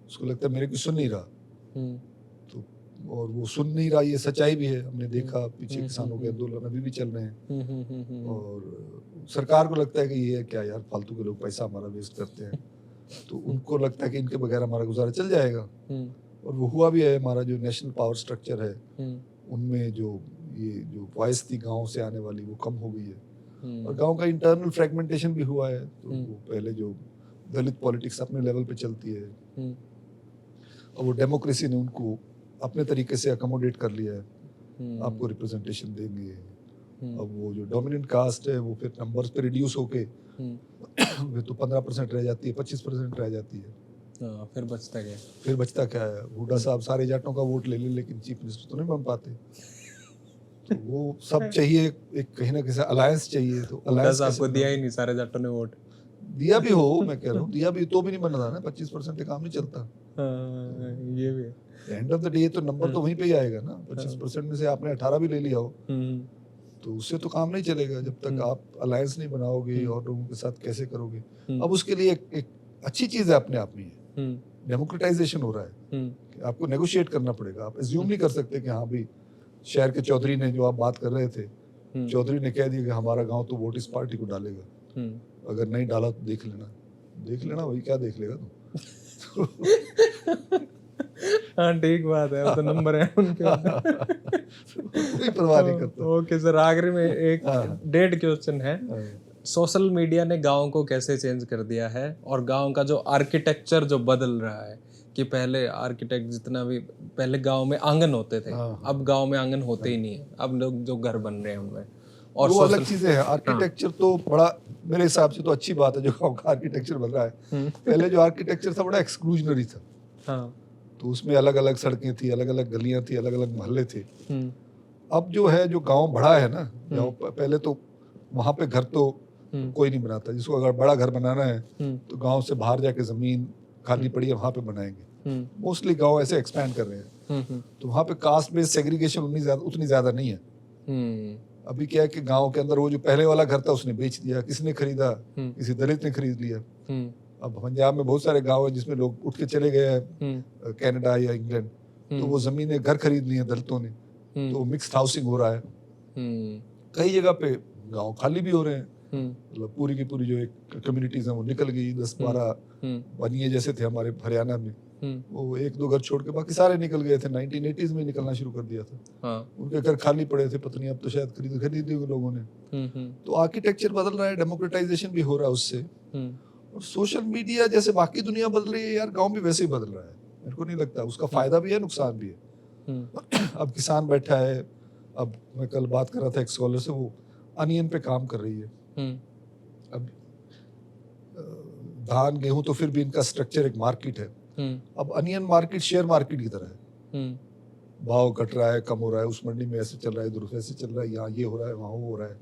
उसको लगता है मेरे को सुन नहीं रहा। तो और वो सुन नहीं रहा, ये सच्चाई भी है, हमने देखा पीछे किसानों के आंदोलन अभी भी चल रहे हैं, और सरकार को लगता है कि ये क्या यार फालतू के लोग पैसा हमारा वेस्ट करते हैं, तो उनको लगता है कि इनके बगैर हमारा गुजारा चल जाएगा। और वो हुआ भी है। हमारा जो नेशनल पावर स्ट्रक्चर है उनमें जो ये जो वॉइस थी गांव से आने वाली वो कम हो गई है, और गांव का इंटरनल फ्रेगमेंटेशन भी हुआ है। तो वो पहले जो दलित पॉलिटिक्स अपने लेवल पे चलती है, और वो डेमोक्रेसी ने उनको अपने तरीके से अकोमोडेट कर लिया है, आपको रिप्रेजेंटेशन देंगे। अब वो जो डोमिनेंट कास्ट है वो फिर नंबर्स पे रिड्यूस होके वे तो 15% रह जाती है, 25% रह जाती है। फिर बचता क्या? फिर बचता क्या है? हुड्डा साहब सारे जाटों का वोट ले ले, लेकिन चीफ मिनिस्टर तो नहीं बन पाते। तो वो सब चाहिए, एक कहीं ना कहीं अलायंस चाहिए। तो अलायंस आपको दिया ही नहीं, सारे जाटों ने वोट दिया भी हो, मैं कह रहा हूँ दिया भी तो भी नहीं बन रहा ना, 25% से काम नहीं चलता। ये भी एंड ऑफ द डे तो नंबर तो वहीं पे ही आएगा ना। 25% में से आपने 18 भी ले लिया हो तो उससे तो काम नहीं चलेगा जब तक आप अलायंस नहीं बनाओगे और लोगों के साथ कैसे करोगे। अब उसके लिए एक अच्छी चीज है अपने आप में, डेमोक्रेटाइजेशन हो रहा है कि आपको नेगोशिएट करना पड़ेगा। आप एज्यूम नहीं कर सकते कि हाँ भाई शहर के चौधरी ने, जो आप बात कर रहे थे, चौधरी ने कह दिया कि हमारा गांव तो वोट इस पार्टी को डालेगा, अगर नहीं डाला तो देख लेना भाई, क्या देख लेगा तुम। हाँ ठीक बात है, वो तो नंबर है उनके। कोई परवाह नहीं करता। ओके सर, आखिरी में एक डेड क्वेश्चन है। सोशल मीडिया ने गांव को कैसे चेंज कर दिया है, और गांव का जो आर्किटेक्चर जो बदल रहा है, कि पहले आर्किटेक्ट जितना भी, पहले गांव में आंगन होते थे, अब गांव में आंगन होते ही नहीं है, अब लोग जो घर बन रहे हैं उनमें, और वो अलग चीजें हैं। आर्किटेक्चर तो बड़ा मेरे हिसाब से तो अच्छी बात है जो गांव का आर्किटेक्चर बन रहा है। पहले जो आर्किटेक्चर था बड़ा एक्सक्लूजनरी था, तो उसमें अलग अलग सड़कें थी, अलग अलग गलियां थी, अलग अलग मोहल्ले थे। अब जो है, जो गांव बढ़ा है ना, पहले तो वहां पे घर तो कोई नहीं बनाता। जिसको अगर बड़ा घर बनाना है तो गांव से बाहर जाके जमीन खाली पड़ी है वहां पे बनाएंगे। मोस्टली गांव ऐसे एक्सपैंड कर रहे हैं, तो वहां पे कास्ट बेस्ड सेग्रीगेशन उतनी ज्यादा नहीं है। अभी क्या है कि गांव के अंदर वो जो पहले वाला घर था उसने बेच दिया, किसने खरीदा? किसी दलित ने खरीद लिया। अब पंजाब में बहुत सारे गांव है जिसमें लोग उठ के चले गए हैं कनाडा या इंग्लैंड, तो वो जमीनें घर खरीद ली है दलितों ने, तो मिक्स्ड हाउसिंग हो रहा है। कई जगह पे गांव खाली भी हो रहे हैं, मतलब पूरी की पूरी जो एक कम्युनिटीज है वो निकल गई। 10-12 बनिए जैसे थे हमारे हरियाणा में, वो 1-2 घर छोड़ के बाकी सारे निकल गए थे। 1980s में निकलना शुरू कर दिया था। उनके घर खाली पड़े थे, पत्नी अब तो शायद खरीद ली लोगों ने। तो आर्किटेक्चर बदल रहा है, डेमोक्रेटाइजेशन भी हो रहा है उससे, और सोशल मीडिया जैसे बाकी दुनिया बदल रही है यार, गांव भी वैसे ही बदल रहा है। मेरे को नहीं लगता, उसका फायदा भी है नुकसान भी है। अब किसान बैठा है, अब मैं कल बात कर रहा था एक स्कॉलर से, वो अनियन पे काम कर रही है। हम्म अब धान गेहूं तो फिर भी इनका स्ट्रक्चर एक मार्केट है। हम्म अब अनियन मार्केट शेयर मार्केट की तरह है, हम्म भाव घट रहा है, कम हो रहा है, उस मंडी में ऐसे चल रहा है, इधर ऐसे चल रहा है, यहाँ ये हो रहा है, वहाँ वो हो रहा है।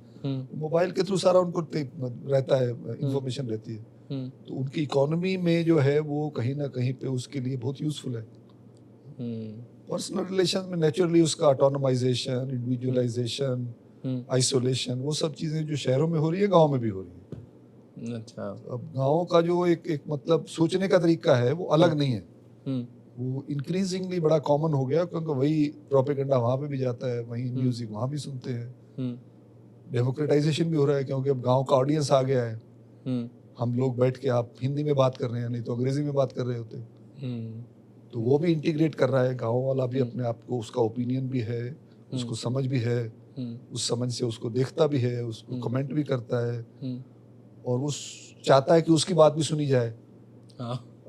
मोबाइल के थ्रू सारा उनको रहता है, इंफॉर्मेशन रहती है। तो उनकी इकोनॉमी में जो है वो कहीं ना कहीं पे उसके लिए बहुत यूजफुल है। पर्सनल रिलेशन में नेचुरली उसका ऑटोनमाइजेशन, इंडिविजुअलाइजेशन, आइसोलेशन, वो सब चीजें जो शहरों में हो रही है गाँव में भी हो रही है। अच्छा। अब गाँव का जो एक मतलब सोचने का तरीका है वो अलग नहीं है, वो इंक्रीजिंगली बड़ा कॉमन हो गया, क्योंकि वही प्रोपेगेंडा वहाँ पे भी जाता है, वही म्यूजिक वहाँ भी सुनते हैं। डेमोक्रेटाइजेशन भी हो रहा है, क्योंकि अब गांव का ऑडियंस आ गया है। हम लोग बैठ के आप हिंदी में बात कर रहे हैं, नहीं तो अंग्रेजी में बात कर रहे होते, तो वो भी इंटीग्रेट कर रहा है। गांव वाला भी अपने आप को, उसका ओपिनियन भी है, उसको समझ भी है, उस समझ से उसको देखता भी है, उसको कमेंट भी करता है, और वो चाहता है कि उसकी बात भी सुनी जाए।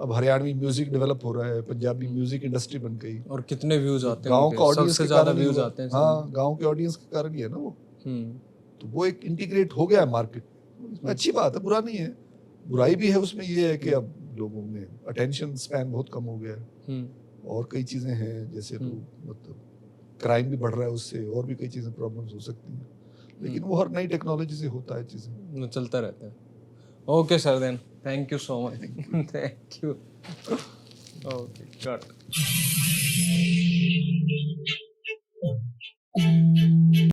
अब हरियाणवी म्यूजिक डेवलप हो रहा है, पंजाबी म्यूजिक इंडस्ट्री बन गई, और कितने व्यूज आते हैं, गांव का ऑडियंस के कारण व्यूज आते हैं। हाँ, गांव के ऑडियंस के कारण ही है ना वो। तो वो एक इंटीग्रेट हो गया है मार्केट। इसमें अच्छी बात है, बुरा नहीं है। बुराई भी है उसमें ये है कि अब लोगों में अटेंशन स्पैन बहुत कम हो गया है, और कई चीजें हैं, जैसे लोग मतलब क्राइम भी बढ़ रहा है उससे, और भी कई चीजें प्रॉब्लम्स हो सकती हैं, लेकिन वो हर नई टेक्नोलॉजी से होता है, चीजें चलता रहता है। Okay sir, then thank you so much. Thank you. Okay, cut.